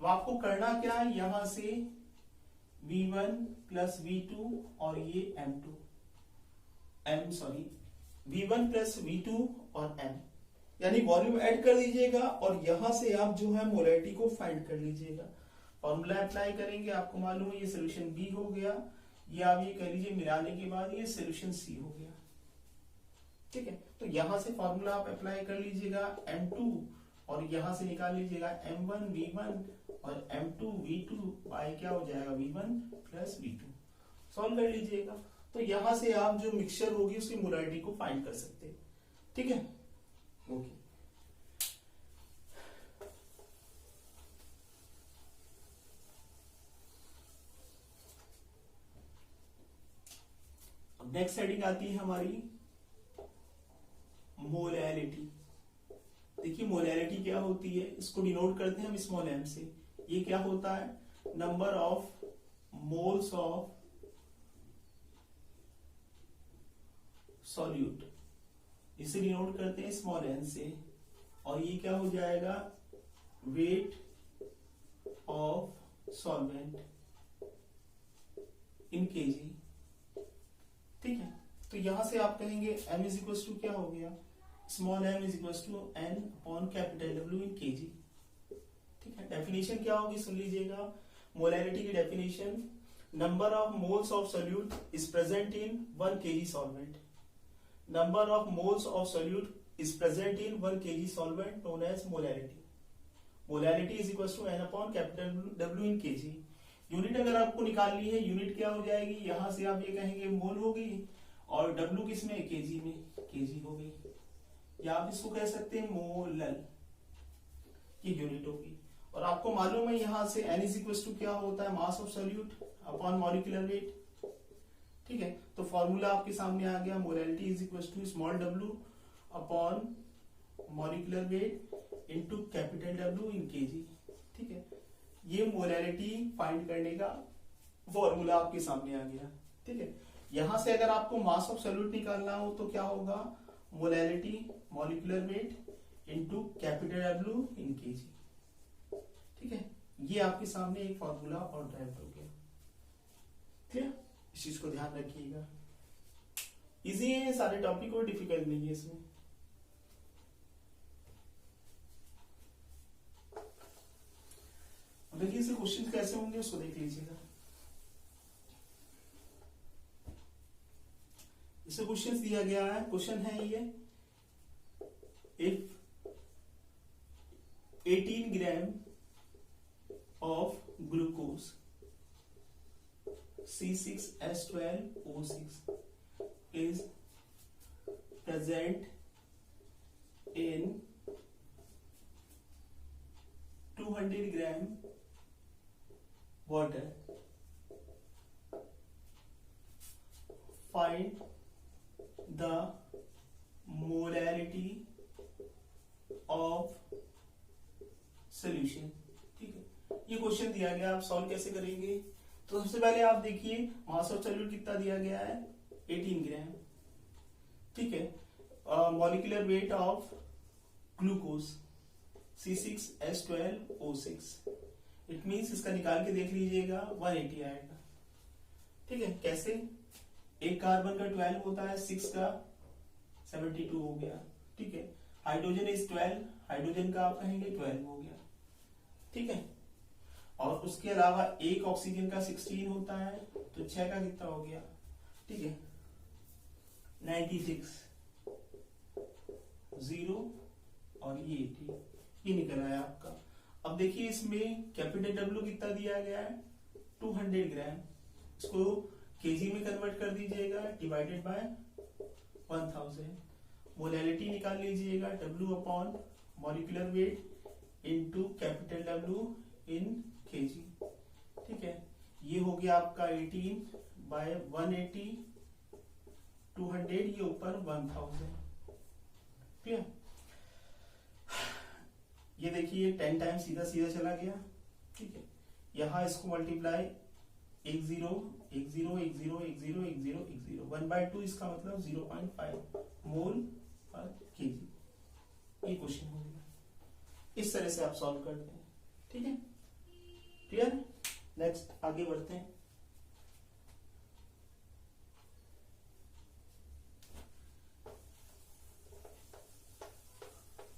अब आपको करना क्या है, यहां से V1 प्लस V2 और ये V1 प्लस V2 और m, यानी वॉल्यूम ऐड कर दीजिएगा और यहां से आप जो है मोलैरिटी को फाइंड कर लीजिएगा। फॉर्मूला अप्लाई करेंगे, आपको मालूम है ये सोल्यूशन बी हो गया, ये आप ये कह लीजिए मिलाने के बाद ये सोल्यूशन सी हो गया, ठीक है। तो यहां से फॉर्मूला आप अप्लाई कर लीजिएगा m2 और यहां से निकाल लीजिएगा m1 v1 और m2 v2 बाय क्या हो जाएगा v1 प्लस v2, सॉल्व कर लीजिएगा। तो यहां से आप जो मिक्सचर होगी उसकी मोलैरिटी को फाइंड कर सकते हैं, ठीक है, ओके। अब नेक्स्ट हेडिंग आती है हमारी मोलैरिटी। देखिए मोलैरिटी क्या होती है, इसको डिनोट करते हैं हम स्मॉल m से। ये क्या होता है, number of moles of solute, इसे डिनोट करते हैं स्मॉल n से, और ये क्या हो जाएगा weight of solvent in KG, ठीक है। तो यहां से आप कहेंगे m इज इक्वल टू क्या हो गया, small m is equal to n upon capital W in KG, ठीक है। डेफिनेशन क्या होगी सुन लीजिएगा, मोलैरिटी की definition, number of moles of solute is present in 1 kg solvent, number of moles of solute is present in 1 kg solvent known as molarity, molarity is equal to n upon capital W in KG. Unit अगर आपको निकालनी है, unit क्या हो जाएगी, यहां से आप ये कहेंगे मोल होगी और W किसमें केजी में, केजी हो गई, या आप इसको कह सकते हैं मोलल, ये यूनिट होगी। और आपको मालूम है यहां से n इज इक्वल टू क्या होता है, mass of solute upon molecular weight. ठीक है, तो फॉर्मूला आपके सामने आ गया, molality is equal to small w upon molecular weight into capital W in KG. ठीक है, ये मोलैलिटी फाइंड करने का फॉर्मूला आपके सामने आ गया। ठीक है, यहां से अगर आपको मास ऑफ सॉल्यूट निकालना हो तो क्या होगा, molality molecular weight into capital W in KG. ठीक है, ये आपके सामने एक फॉर्मूला और ड्राइव हो गया। क्लियर, इस चीज को ध्यान रखिएगा। इजी है सारे टॉपिक, और डिफिकल्ट नहीं है इसमें। देखिए इसे क्वेश्चन कैसे होंगे उसको देख लीजिएगा। इसे क्वेश्चन दिया गया है, क्वेश्चन है ये, if 18 gram of glucose C6H12O6 is present in 200 gram water, find the molarity of solution। ठीक है, ये क्वेश्चन दिया गया, आप सॉल्व कैसे करेंगे। तो सबसे पहले आप देखिए मास ऑफ सॉल्यूट कितना दिया गया है, 18 ग्राम। ठीक है, molecular weight of glucose C6H12O6, it means इसका निकाल के देख लीजिएगा 180 आएगा। ठीक है, कैसे, एक कार्बन का 12 होता है, 6 का 72 हो गया। ठीक है, हाइड्रोजन इज 12, हाइड्रोजन का आप कहेंगे 12 हो गया। ठीक है, और उसके अलावा एक ऑक्सीजन का 16 होता है, तो 6 का कितना हो गया। ठीक है, 96, 0 और ये 80, ये निकल आया आपका। अब देखिए इसमें कैपिटल W कितना दिया गया है, 200 ग्राम। इसको केजी में कन्वर्ट कर दीजिएगा, डिवाइडेड बाय 1000। मोलैलिटी निकाल लीजिएगा, W upon molecular weight into capital W in KG. ठीक है, ये हो गया आपका 18 बाय 180, 200, ये ऊपर 1000। ठीक है, ये देखिए 10 टाइम सीधा सीधा चला गया। ठीक है, यहां इसको मल्टीप्लाई 1 0 1 0 1 0 1 0 1 0 1 0 1/2, इसका मतलब 0.5 मोल पर केजी। ये क्वेश्चन हो गया, इस तरह से आप सॉल्व करते हैं। ठीक है, क्लियर। नेक्स्ट आगे बढ़ते हैं।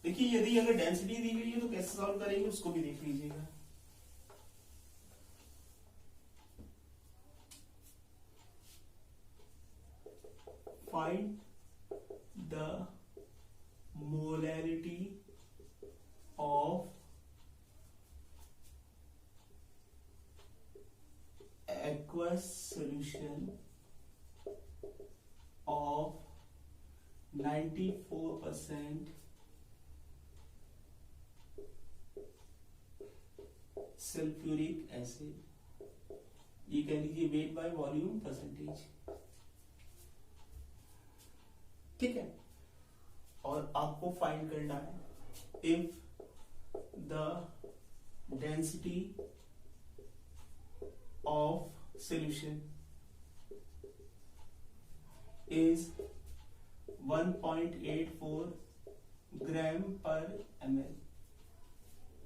देखिए यदि अगर डेंसिटी दी गई है तो कैसे सॉल्व करेंगे उसको भी देख लीजिएगा। Find the molarity of aqueous solution of 94% sulphuric acid. ये कह लीजिए वेट बाय वॉल्यूम परसेंटेज। ठीक है, और आपको फाइंड करना है if the density of solution is 1.84 ग्राम पर ml।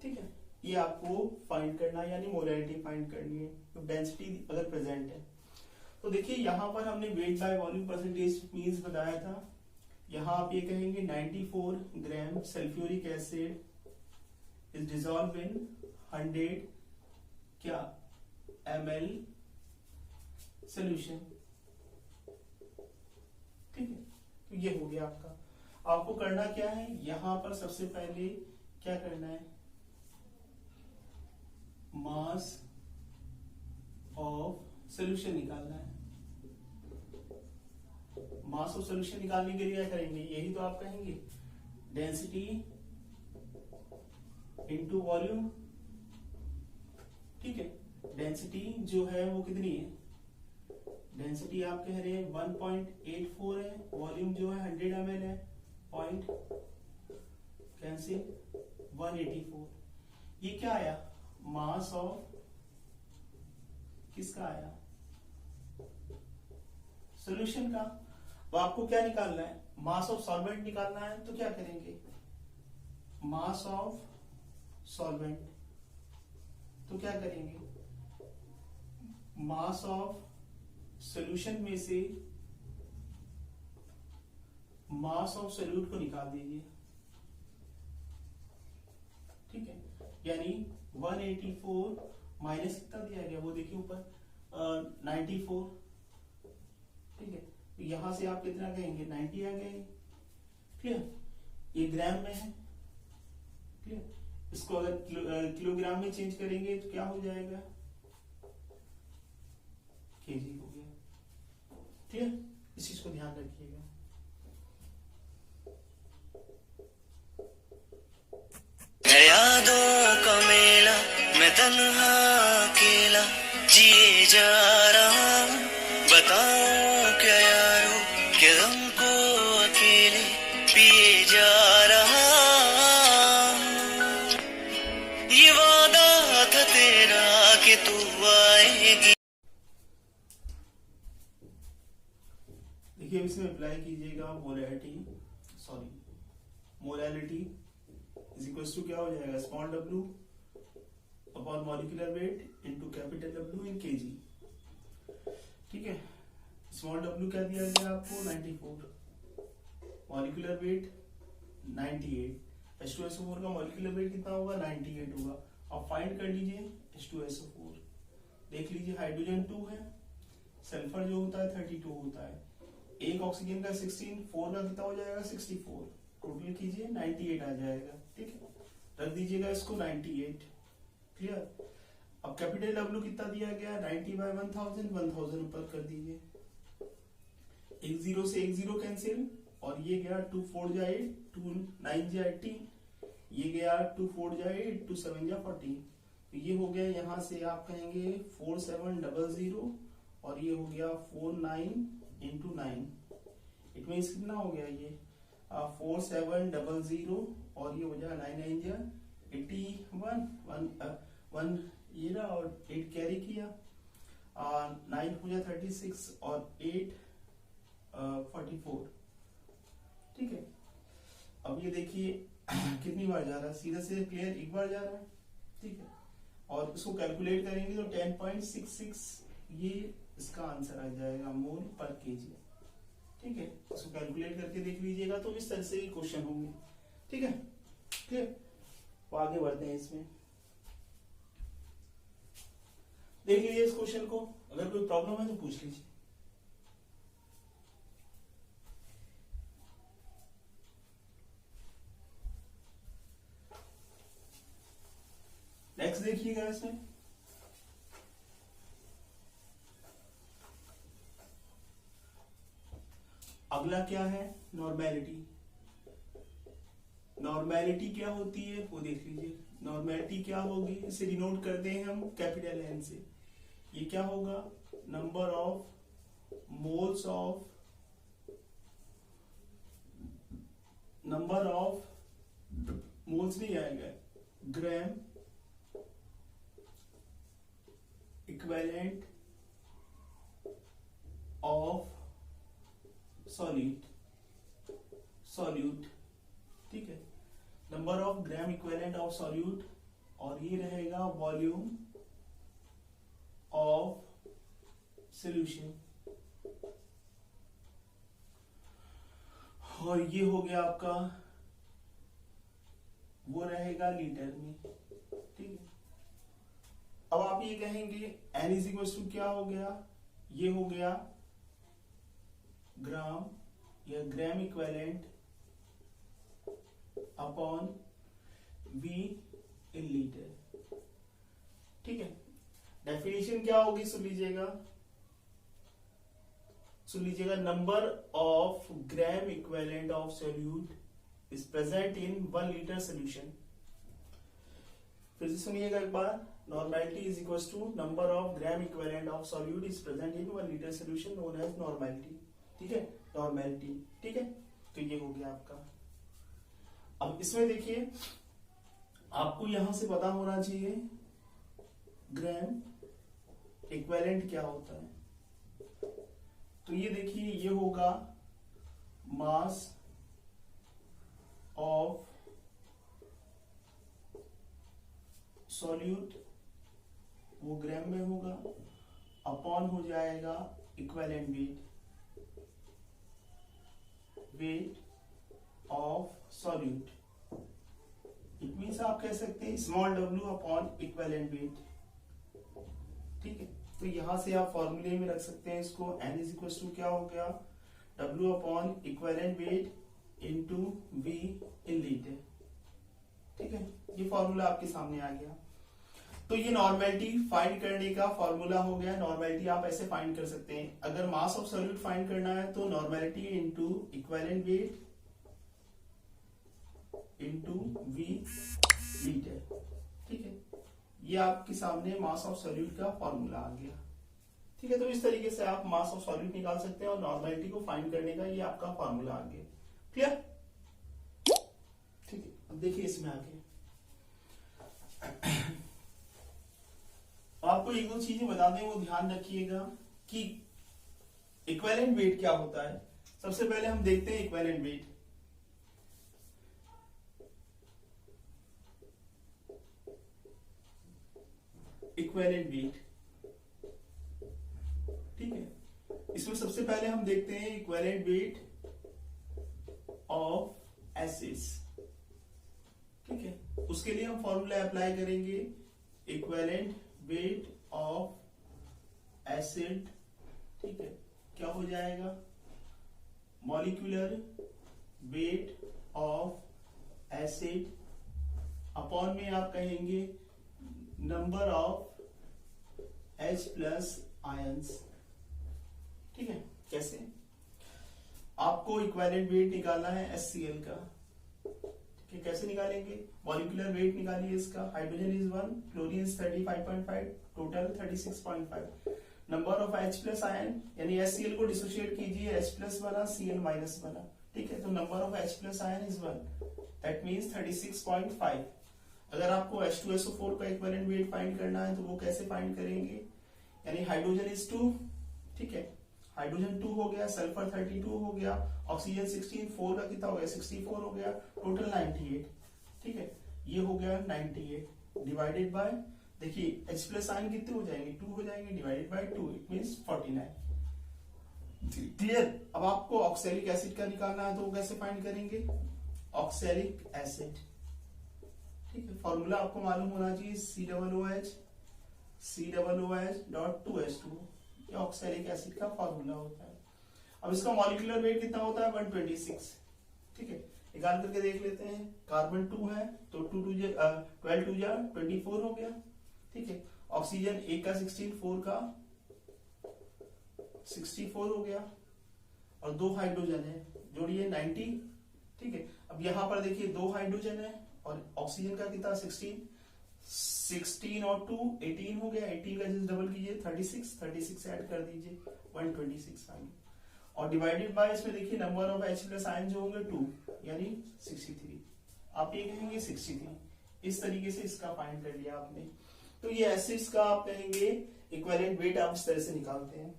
ठीक है, ये आपको फाइंड करना है, यानी मोलैरिटी फाइंड करनी है, तो डेंसिटी अगर प्रेजेंट है। तो देखिए यहां पर हमने weight by volume percentage means बताया था। यहां आप ये कहेंगे 94 gram sulphuric acid is dissolve in 100 क्या ml सोल्यूशन। ठीक है, तो ये हो गया आपका। आपको करना क्या है, यहां पर सबसे पहले क्या करना है, मास ऑफ सोल्यूशन निकालना है। मास ऑफ सोल्यूशन निकालने के लिए क्या करेंगे, यही तो आप कहेंगे डेंसिटी इनटू वॉल्यूम ठीक है, डेंसिटी जो है वो कितनी है, डेंसिटी आप कह रहे हैं 1.84 है, वॉल्यूम जो है 100 ml है, पॉइंट कैंसिल 184। ये क्या आया, मास ऑफ किसका आया, सॉल्यूशन का। वो आपको क्या निकालना है, मास ऑफ सॉल्वेंट निकालना है, तो क्या करेंगे, मास ऑफ सॉल्वेंट, तो क्या करेंगे, मास ऑफ सॉल्यूशन में से मास ऑफ सोल्यूट को निकाल दीजिए। ठीक है, यानी 184 माइनस कितना दिया गया वो देखिए ऊपर 94। ठीक है, तो यहां से आप कितना कहेंगे, 90 आ गए। क्लियर, ये ग्राम में है। क्लियर, इसको अगर किलोग्राम में चेंज करेंगे तो क्या हो जाएगा, केजी हो गया। क्लियर, इस चीज को ध्यान रखिएगा। यादों का मेला मैं तन्हा अकेला जिए जा रहा हूँ, बताऊं क्या यारो कि हमको अकेले पिए जा रहा हूँ। ये वादा था तेरा कि तू आएगी। देखिए इसमें अप्लाई कीजिएगा, मोलैलिटी इज इक्वल टू क्या हो जाएगा, small w upon molecular weight into capital W in KG. ठीक है, स्मॉल w क्या दिया गया आपको 94, मॉलिक्यूलर वेट 98, H2SO4 का मॉलिक्यूलर वेट कितना होगा 98 होगा। अब फाइंड कर लीजिए H2SO4, देख लीजिए हाइड्रोजन 2 है, सल्फर जो होता है 32 होता है, एक ऑक्सीजन का 16, 4 का कितना हो जाएगा 64, टोटल कीजिए 98 आ जाएगा। ठीक है, रख दीजिएगा इसको 98। क्लियर, अब कैपिटल W कितना दिया गया 90 बाय 1000 ऊपर कर दीजिए, एक जीरो से एक जीरो कैंसिल, और ये गया 2 4 जा 8, 2 9 जा 18, ये गया 2 4 जा 8, 2 7 जा 14, तो ये हो गया यहां से आप कहेंगे 4700, और ये हो गया 49 into 9, इट मीन्स कितना हो गया ये 4700, और ये हो जाएगा 9 9 जा 81, 1 ये रहा और 8 कैरी किया, 9 हो जाए 36 और 8 44। ठीक है, अब ये देखिए कितनी बार जा रहा है, सीधा से क्लियर एक बार जा रहा है। ठीक है, और इसको कैलकुलेट करेंगे तो 10.66 ये इसका आंसर आ जाएगा मोल पर केजी। ठीक है, इसको कैलकुलेट करके देख लीजिएगा, तो इस तरह से ही क्वेश्चन होंगे। ठीक है, क्लियर, तो आगे बढ़ते हैं इसमें, देख लीजिए इस क्वेश्चन को, अगर कोई प्रॉब्लम है तो पूछ लीजिए। नेक्स्ट देखिएगा इसमें, अगला क्या है, नॉर्मेलिटी। नॉर्मेलिटी क्या होती है वो देख लीजिए। नॉर्मेलिटी क्या होगी, इसे डिनोट करते हैं हम कैपिटल N से। ये क्या होगा, number of moles of moles नहीं आएगा, ग्राम इक्विवेलेंट ऑफ सॉल्यूट। ठीक है, number of gram equivalent of solute, और ये रहेगा वॉल्यूम ऑफ सॉल्यूशन, और ये हो गया आपका, वो रहेगा लीटर में। ठीक है, अब आप ये कहेंगे N इज इक्वल टू क्या हो गया, ये हो गया ग्राम या gram equivalent upon V in litre. ठीक है, डेफिनेशन क्या होगी सुन लीजिएगा, number of gram equivalent of solute is present in 1 litre solution. फिर से सुनिएगा एक बार, Normality is equals to number of gram equivalent of solute is present in 1 liter solution known as normality. ठीक है, normality. ठीक है, तो ये हो गया आपका. अब इसमें देखिए आपको यहां से पता होना चाहिए ग्राम इक्विवेलेंट क्या होता है. तो ये देखिए ये होगा मास ऑफ सॉल्यूट, वो ग्राम में होगा, अपॉन हो जाएगा equivalent weight of solute. It means आप कह सकते हैं small w upon equivalent wait. ठीक है, तो यहां से आप फॉर्मूले में रख सकते हैं इसको. n इज इक्वल टू क्या हो गया, w upon equivalent weight into v in litre. ठीक है, ये फॉर्मूला आपके सामने आ गया. तो ये नॉर्मेलिटी फाइंड करने का फॉर्मूला हो गया. नॉर्मेलिटी आप ऐसे फाइंड कर सकते हैं. अगर मास ऑफ सॉल्यूट फाइंड करना है तो normality into equivalent weight into v litre. ठीक है, ये आपके सामने मास ऑफ सॉल्यूट का फॉर्मूला आ गया. ठीक है, तो इस तरीके से आप मास ऑफ सॉल्यूट निकाल सकते हैं और नॉर्मेलिटी को फाइंड करने का ये आपका फॉर्मूला आ गया. क्लियर? ठीक है, अब देखिए इसमें आगे आपको एक दो चीजें बता दें, वो ध्यान रखिएगा कि इक्विवेलेंट वेट क्या होता है. सबसे पहले हम देखते हैं इक्विवेलेंट वेट. इक्विवेलेंट वेट, ठीक है, इसमें सबसे पहले हम देखते हैं इक्विवेलेंट वेट ऑफ एसिड्स. ठीक है, उसके लिए हम फॉर्मूला अप्लाई करेंगे इक्विवेलेंट वेट ऑफ एसिड. ठीक है, क्या हो जाएगा, molecular weight of acid upon में आप कहेंगे number of H plus ions. ठीक है, कैसे, आपको इक्विवेलेंट वेट निकालना है HCl का. ठीक है, कैसे निकालेंगे, मॉलिक्यूलर वेट निकालिए इसका. Hydrogen is 1, chlorine is 35.5, total 36.5. Number of H plus ion यानी HCl को डिसोशिएट कीजिए, H प्लस बना, Cl माइनस बना. ठीक है, तो number of H plus ion is 1, that means 36.5. अगर आपको H2SO4 का इक्विवेलेंट वेट फाइंड करना है तो वो कैसे फाइंड करेंगे, यानी हाइड्रोजन इज 2. ठीक है, हाइड्रोजन 2 हो गया, सल्फर 32 हो गया, ऑक्सीजन 16, 4 का कितना हो गया, 64 हो गया, टोटल 98. ठीक है, ये हो गया 98 डिवाइडेड बाय, देखिए H प्लस आयन कितने हो जाएंगे, 2 हो जाएंगे, divided by 2, it means 49. Clear? अब आपको ऑक्सैलिक एसिड का निकालना है तो वो कैसे फाइंड करेंगे, ऑक्सैलिक एसिड. ठीक है, फॉर्मूला आपको मालूम होना चाहिए COOH.2H2. ये ऑक्सैलिक एसिड का फॉर्मूला होता है. अब इसका मॉलिक्यूलर वेट कितना होता है, 126. ठीक है, निकाल करके देख लेते हैं. कार्बन 2 है तो 12 2 24 हो गया. ठीक है, ऑक्सीजन 1 का 16, 4 का 64 हो गया, और 2 हाइड्रोजन है, जोड़िए 90. ठीक है, अब यहां पर देखिए 2 हाइड्रोजन है और ऑक्सीजन का कितना 16 और 2 18 हो गया. 18 का जस्ट डबल कीजिए 36 ऐड कर दीजिए 126 आ गया. और डिवाइडेड बाय इसमें देखिए number of H plus ion जो होंगे 2 यानी 63. आप ये कहेंगे 63. इस तरीके से इसका फाइंड कर लिया आपने. तो ये एसिड्स का आप कहेंगे इक्विवेलेंट वेट आप इस तरह से निकालते हैं.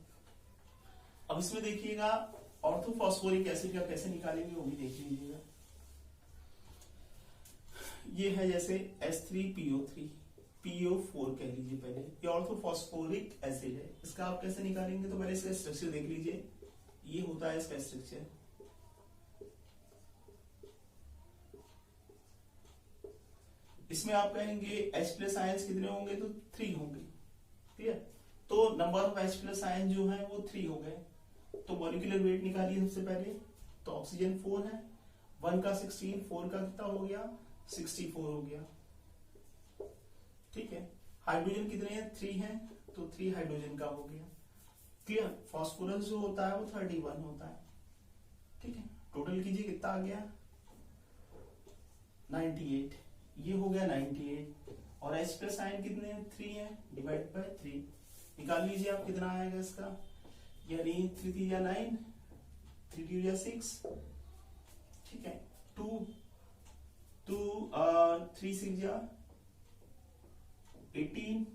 अब इसमें देखिएगा ऑर्थोफॉस्फोरिक एसिड का कैसे निकालेंगे वो भी देख लीजिएगा. ये है जैसे H3PO3, PO4 कह लीजिए पहले, ये ऑर्थोफॉस्फोरिक एसिड है. इसका आप कैसे निकालेंगे, तो पहले इसका स्ट्रक्चर देख लीजिए. ये होता है इसका स्ट्रक्चर. इसमें आप कहेंगे H प्लस आयंस कितने होंगे, तो 3 होंगे. ठीक है, तो number of H plus ion जो है वो 3 हो गए. तो मॉलिक्यूलर वेट निकालिए सबसे पहले. तो ऑक्सीजन 4 है, 1 का 16, 4 का कितना हो गया, 64 हो गया. ठीक है, हाइड्रोजन कितने हैं, 3 हैं, तो 3 हाइड्रोजन का हो गया. क्लियर? फास्फोरस जो होता है वो 31 होता है. ठीक है, टोटल कीजिए कितना आ गया, 98. ये हो गया 98. और H प्लस आयन कितने हैं? 3 है, डिवाइड बाय 3 निकाल लीजिए आप कितना आएगा इसका, यानी 3 3 या 9, 3 2 या 6, ठीक है, 2 3 6 या 18,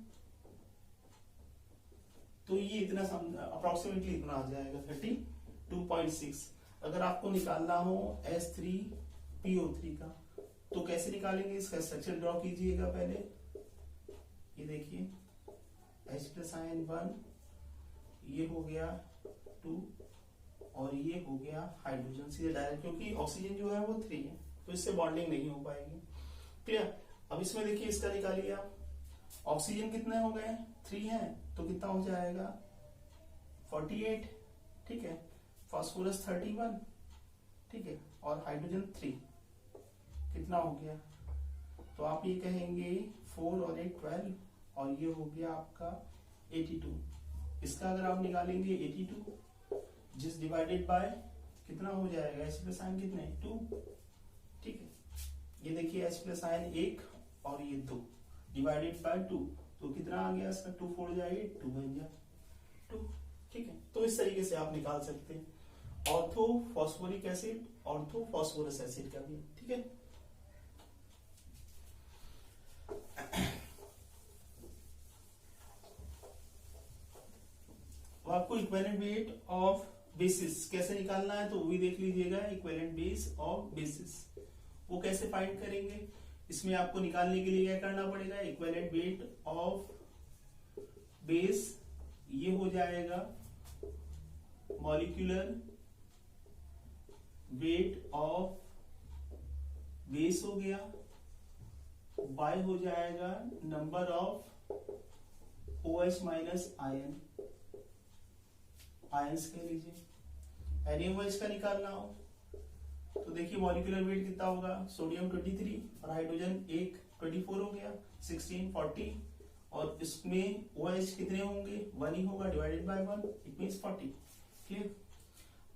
तो ये इतना अप्रोक्सीमेटली इतना आ जाएगा 32.6। अगर आपको निकालना हो S3PO3 का तो कैसे निकालेंगे, इसका स्ट्रक्चर ड्रॉ कीजिएगा पहले। ये देखिए H प्लस आयन 1, ये हो गया 2 और ये हो गया हाइड्रोजन, सीधे डायरेक्ट, क्योंकि ऑक्सीजन जो है वो 3 है तो इससे बॉन्डिंग नहीं हो पाएगी। क्लियर। अब इसमें देखिए इसका निकालिए आप, ऑक्सीजन कितने हो गए? 3 है, तो कितना हो जाएगा? 48, ठीक है, फास्फोरस 31, ठीक है, और हाइड्रोजन 3, कितना हो गया? तो आप ये कहेंगे 4 और 8 12, और ये हो गया आपका 82। इसका अगर आप निकालेंगे 82 जिस डिवाइडेड बाय कितना हो जाएगा? H प्लस आयन कितने? 2, ठीक है। ये देखिए H प्लस आयन 1 और ये 2 डिवाइडेड बाय 2, तो कितना आ गया इसका? 2 4 जा 8, 2 1 जा 2, ठीक है। तो इस तरीके से आप निकाल सकते हैं ortho phosphoric acid, ortho phosphorous acid का भी, ठीक है। तो आपको इक्विवेलेंट वेट ऑफ बेसिस कैसे निकालना है तो वो भी देख लीजिएगा। इक्विवेलेंट बेस ऑफ बेसिस वो कैसे फाइंड करेंगे, इसमें आपको निकालने के लिए क्या करना पड़ेगा? इक्विवेलेंट वेट ऑफ बेस, ये हो जाएगा मॉलिक्यूलर वेट ऑफ बेस हो गया, बाय हो जाएगा number of OH minus ion, ions कह लीजिए। NaOH का निकालना हो तो देखिए मॉलिक्यूलर वेट कितना होगा? सोडियम 23 और हाइड्रोजन 1 24 हो गया, 16 40, और इसमें OH कितने होंगे? 1 ही होगा, divided by 1, it means 40। Clear.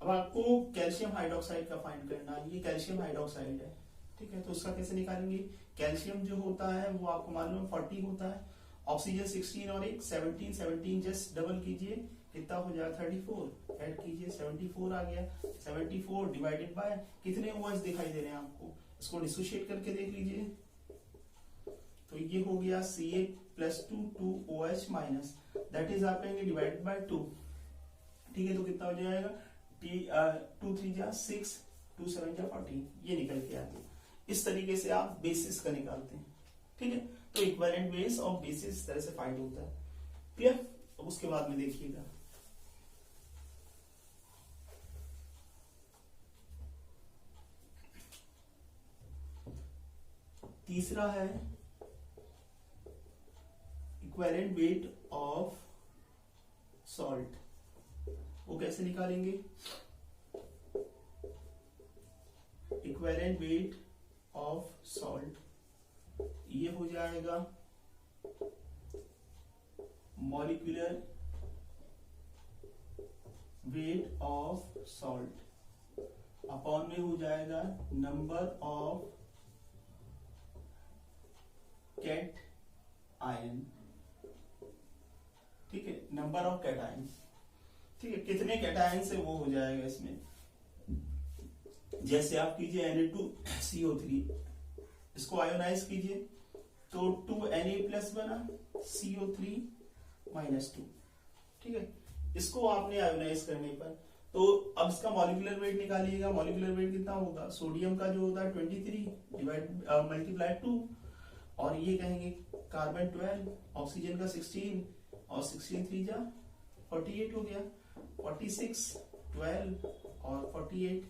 अब आपको कैल्शियम हाइड्रोक्साइड का फाइंड करना है, ये कैल्शियम हाइड्रोक्साइड है, ठीक है, तो उसका कैसे निकालेंगे? कैल्शियम जो होता है वो आपको मालूम है 40 होता है, ऑक्सीजन 16 और 1 17, 17 जस्ट डबल कीजिए, कितना हो जाएगा? 34, ऐड कीजिए 74 आ गया, 74 डिवाइडेड बाय कितने OH दिखाई दे रहे हैं आपको? इसको डिसोशिएट करके देख लीजिए, तो ये हो गया Ca+2 2OH minus, that is आप कहेंगे डिवाइडेड बाय 2, ठीक है, तो कितना हो जाएगा? 2 3 जा 6, 2 7 जा 14, ये निकल के आ गया। इस तरीके से आप बेसिस का निकालते हैं, ठीक है। तो इक्विवेलेंट बेस ऑफ बेसिस इस तरह से फाइंड होता है। क्लियर। अब उसके बाद में देखिएगा तीसरा है इक्विवेलेंट वेट ऑफ सॉल्ट, वो कैसे निकालेंगे? इक्विवेलेंट वेट ऑफ सॉल्ट, ये हो जाएगा molecular weight of salt upon में हो जाएगा नंबर ऑफ कैट आयन, ठीक है, नंबर ऑफ कैटायन, ठीक है, कितने कैटायन से वो हो जाएगा इसमें। जैसे आप कीजिए Na2CO3, इसको आयोनाइज कीजिए तो 2Na+ बना, CO3 -2, ठीक है। इसको आपने आयोनाइज करने पर तो अब इसका मॉलिक्यूलर वेट निकालिएगा। मॉलिक्यूलर वेट कितना होगा? सोडियम का जो होता है 23 डिवाइड मल्टीप्लाई 2, और ये कहेंगे कार्बन 12, ऑक्सीजन का 16 और 16 3 जा 48 हो गया, 46 12 और 48,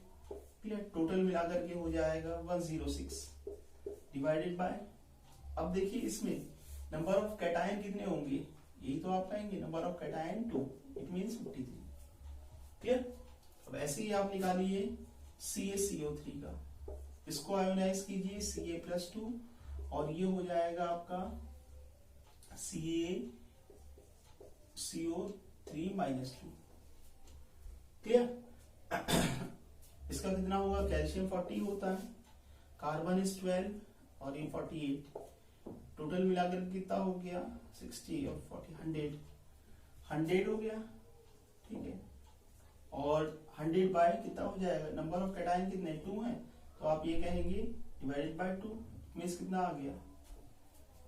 क्लियर। टोटल मिलाकर के हो जाएगा 106 डिवाइडेड बाय, अब देखिए इसमें नंबर ऑफ कैटायन कितने होंगे? यही तो आप कहेंगे number of cation 2, it means 53। Clear. अब ऐसे ही आप निकालिए CaCO3 का, इसको आयोनाइज कीजिए Ca+2, और ये हो जाएगा आपका CaCO3 -2। क्लियर। इसका कितना होगा? कैल्शियम 40 होता है, कार्बन इज 12 और ये 48, टोटल मिलाकर कितना हो गया 60 और 40 100 हो गया, ठीक है। और 100 बाय कितना हो जाएगा, नंबर ऑफ कैटायन कितने 2 हैं, तो आप ये कहेंगे डिवाइडेड बाय 2 मीन्स कितना आ गया,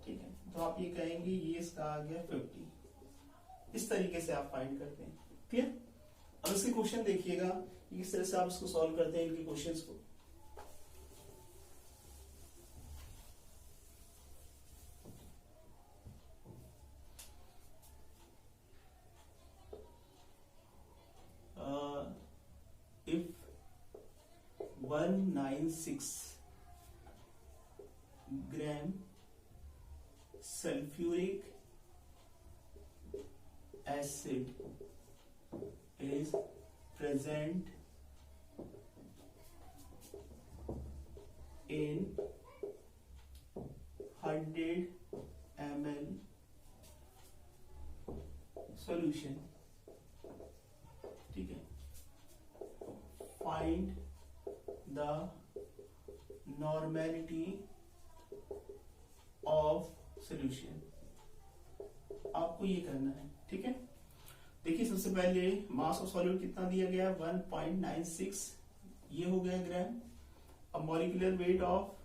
ठीक है। तो आप ये कहेंगे ये इसका आ गया 50। इस तरीके से आप फाइंड करते हैं, क्लियर। अब इसके क्वेश्चन देखिएगा किस तरह से आप इसको सॉल्व करते हैं इनके क्वेश्चंस को। If 196 gram sulfuric acid is present in 100 ml solution, ठीक है। Find the normality of solution, आपको ये करना है, ठीक है। देखिए सबसे पहले मास ऑफ सॉल्यूट कितना दिया गया 1.96, ये हो गया ग्राम। अब मॉलिक्यूलर वेट ऑफ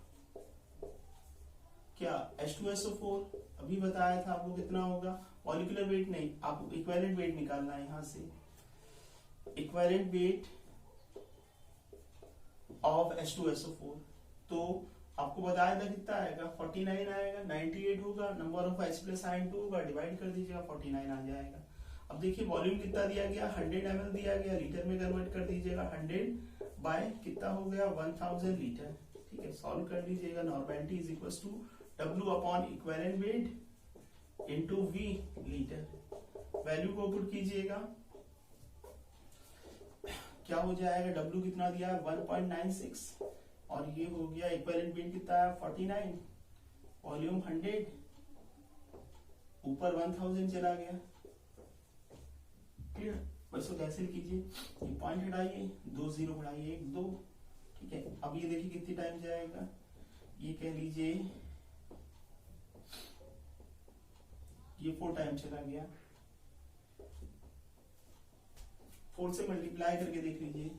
क्या H2SO4 अभी बताया था आपको कितना होगा, मॉलिक्यूलर वेट नहीं, आपको इक्विवेलेंट वेट निकालना है यहां से। इक्विवेलेंट वेट ऑफ H2SO4 तो आपको बताया था कितना आएगा 49 आएगा, 98 होगा, number of H plus ion 2 होगा, डिवाइड कर दीजिएगा 49 आ जाएगा। अब देखिए वॉल्यूम कितना दिया गया 100 ml दिया गया, लीटर में कन्वर्ट कर दीजिएगा 100 बाय कितना हो गया 1000 लीटर, ठीक है। सॉल्व कर लीजिएगा, normality is equal to W upon equivalent weight into V litre, value को पुट कीजिएगा, क्या हो जाएगा W कितना दिया है 1.96 और ये हो गया इक्विवेलेंट वेट कितना है 49, वॉल्यूम 100, ऊपर 1000 चला गया, क्लियर। बस तो कैंसिल कीजिए, ये पॉइंट हटाइए, 2 0 बढ़ाइए 1 2, ठीक है। अब ये देखिए कितनी टाइम जाएगा, ये कह लीजिए ये 4 टाइम चला गया, 4 से मल्टीप्लाई करके देख लीजिए,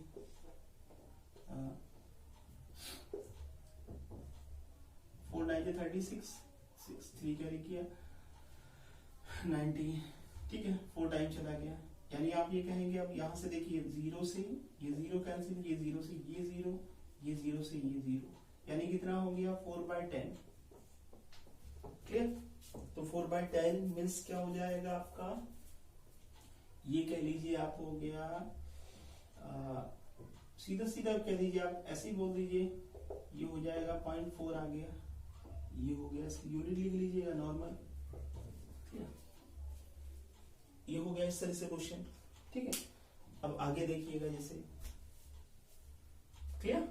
4 9 36, 6 3 कैरी किया 90, ठीक है। 4 टाइम चला गया, यानी आप ये कहेंगे, अब यहां से देखिए 0 से ये 0 कैंसिल, ये 0 से ये 0, ये 0 से ये 0, यानी कितना हो गया 4/10, क्लियर। तो 4/10 मीन्स क्या हो जाएगा आपका, ये कह लीजिए आप हो गया सीधा सीधा कह दीजिए, आप ऐसे ही बोल दीजिए, ये हो जाएगा 0.4 आ गया, ये हो गया, इसकी यूनिट लिख लीजिएगा नॉर्मल, ये हो गया इस तरह से क्वेश्चन, ठीक है। अब आगे देखिएगा जैसे, क्लियर।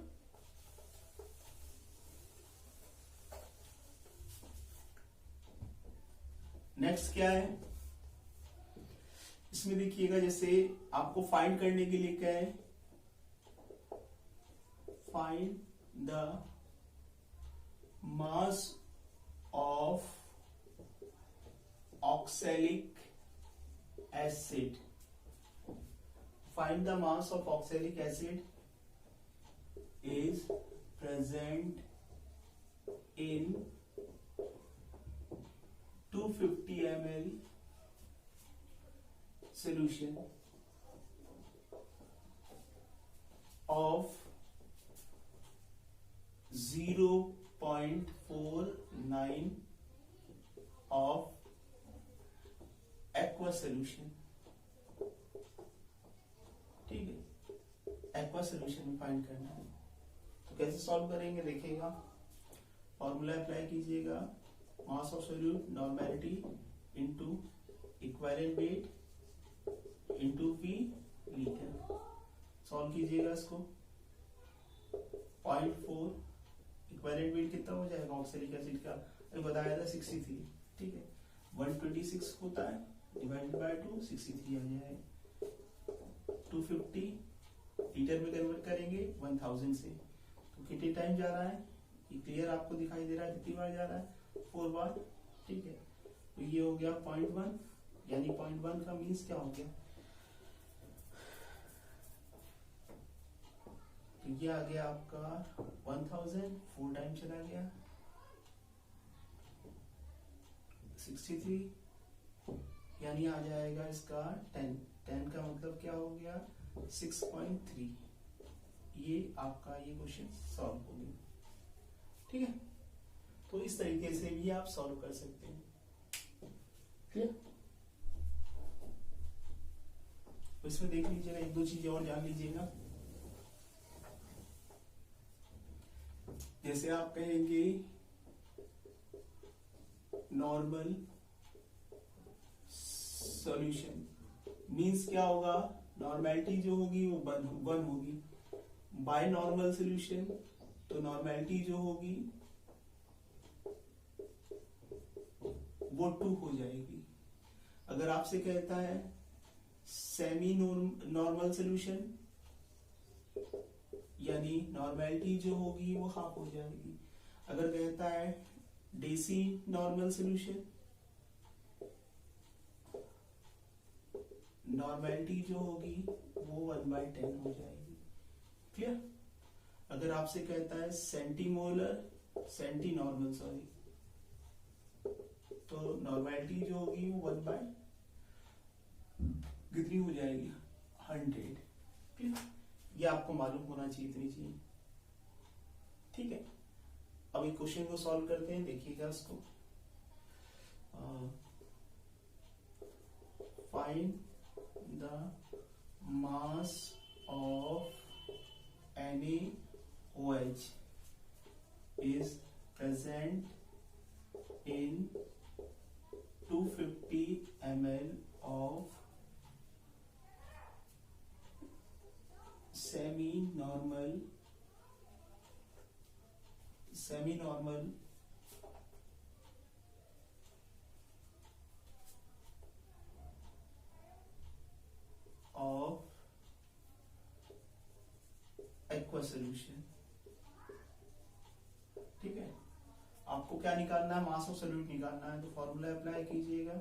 नेक्स्ट क्या है इसमें देखिएगा, जैसे आपको फाइंड करने के लिए क्या है, find the mass of oxalic acid, find the mass of oxalic acid is present in 250 ml solution of 0.49 of aqua solution, ठीक है। एक्वा सोल्यूशन में फाइंड करना है, तो कैसे सॉल्व करेंगे देखिएगा, फॉर्मूला अप्लाई कीजिएगा, mass of solute normality into equivalent weight into V litre, solve कीजिएगा इसको। 0.4 इक्विवेलेंट वेट कितना हो जाएगा ऑक्सैलिक एसिड का, अभी बताया था 63, ठीक है। 126 होता है, डिवाइडेड बाय 2 63 आ जाएगा, 250 लीटर में कन्वर्ट करेंगे 1000 से, तो कितने टाइम जा रहा है, ये क्लियर आपको दिखाई दे रहा है कितनी बार जा रहा है, 4 बार, ठीक है। तो ये हो गया 0.1, यानी 0.1 का मीन्स क्या हो गया, तो ये आ गया आपका 1000, 4 टाइम चला गया 63, यानी आ जाएगा इसका 10, 10 का मतलब क्या हो गया 6.3। ये आपका ये क्वेश्चन सॉल्व हो गया, ठीक है। तो इस तरीके से भी आप सॉल्व कर सकते हैं, क्लियर। तो इसमें देख लीजिएगा, एक दो चीजें और जान लीजिएगा। जैसे आप कहेंगे नॉर्मल सॉल्यूशन मींस क्या होगा, नॉर्मेलिटी जो होगी वो 1 होगी। बाय नॉर्मल सॉल्यूशन तो नॉर्मेलिटी जो होगी वो 2 हो जाएगी। अगर आपसे कहता है सेमी नॉर्मल सॉल्यूशन, यानी नॉर्मेलिटी जो होगी वो हाफ हो जाएगी। अगर कहता है डेसी नॉर्मल सॉल्यूशन, नॉर्मेलिटी जो होगी वो 1/10 हो जाएगी, क्लियर। अगर आपसे कहता है सेंटी नॉर्मल सॉरी, तो नॉर्मेलिटी जो होगी वो 1 कितनी हो जाएगी 100, क्लियर। ये आपको मालूम होना चाहिए, इतनी चीज, ठीक है। अब एक क्वेश्चन को सॉल्व करते हैं, देखिएगा इसको। Find the mass of NaOH is present in 250 ml of semi-normal of aqua solution, ठीक है। आपको क्या निकालना है, मास ऑफ सॉल्यूट निकालना है। तो फॉर्मूला अप्लाई कीजिएगा,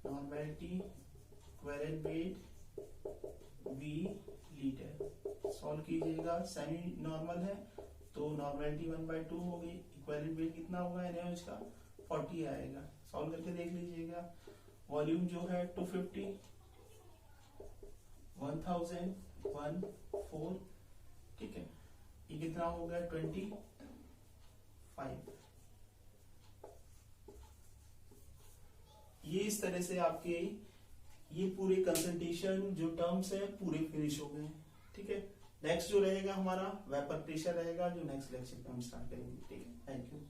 normality equivalent weight V litre. Solve कीजिएगा, सेमी नॉर्मल है तो नॉर्मेलिटी 1/2 होगी, इक्विवेलेंट वेट कितना होगा NaOH का 40 आएगा। सॉल्व करके देख लीजिएगा, वॉल्यूम जो है 250, 1000, 1, 4, ठीक है। ये कितना हो गया 25। ये इस तरह से आपके ये पूरे कंसंट्रेशन जो टर्म्स है पूरे फिनिश हो गए, ठीक है। नेक्स्ट जो रहेगा हमारा वेपर प्रेशर रहेगा, जो नेक्स्ट लेक्चर में हम स्टार्ट करेंगे, ठीक है। Thank you.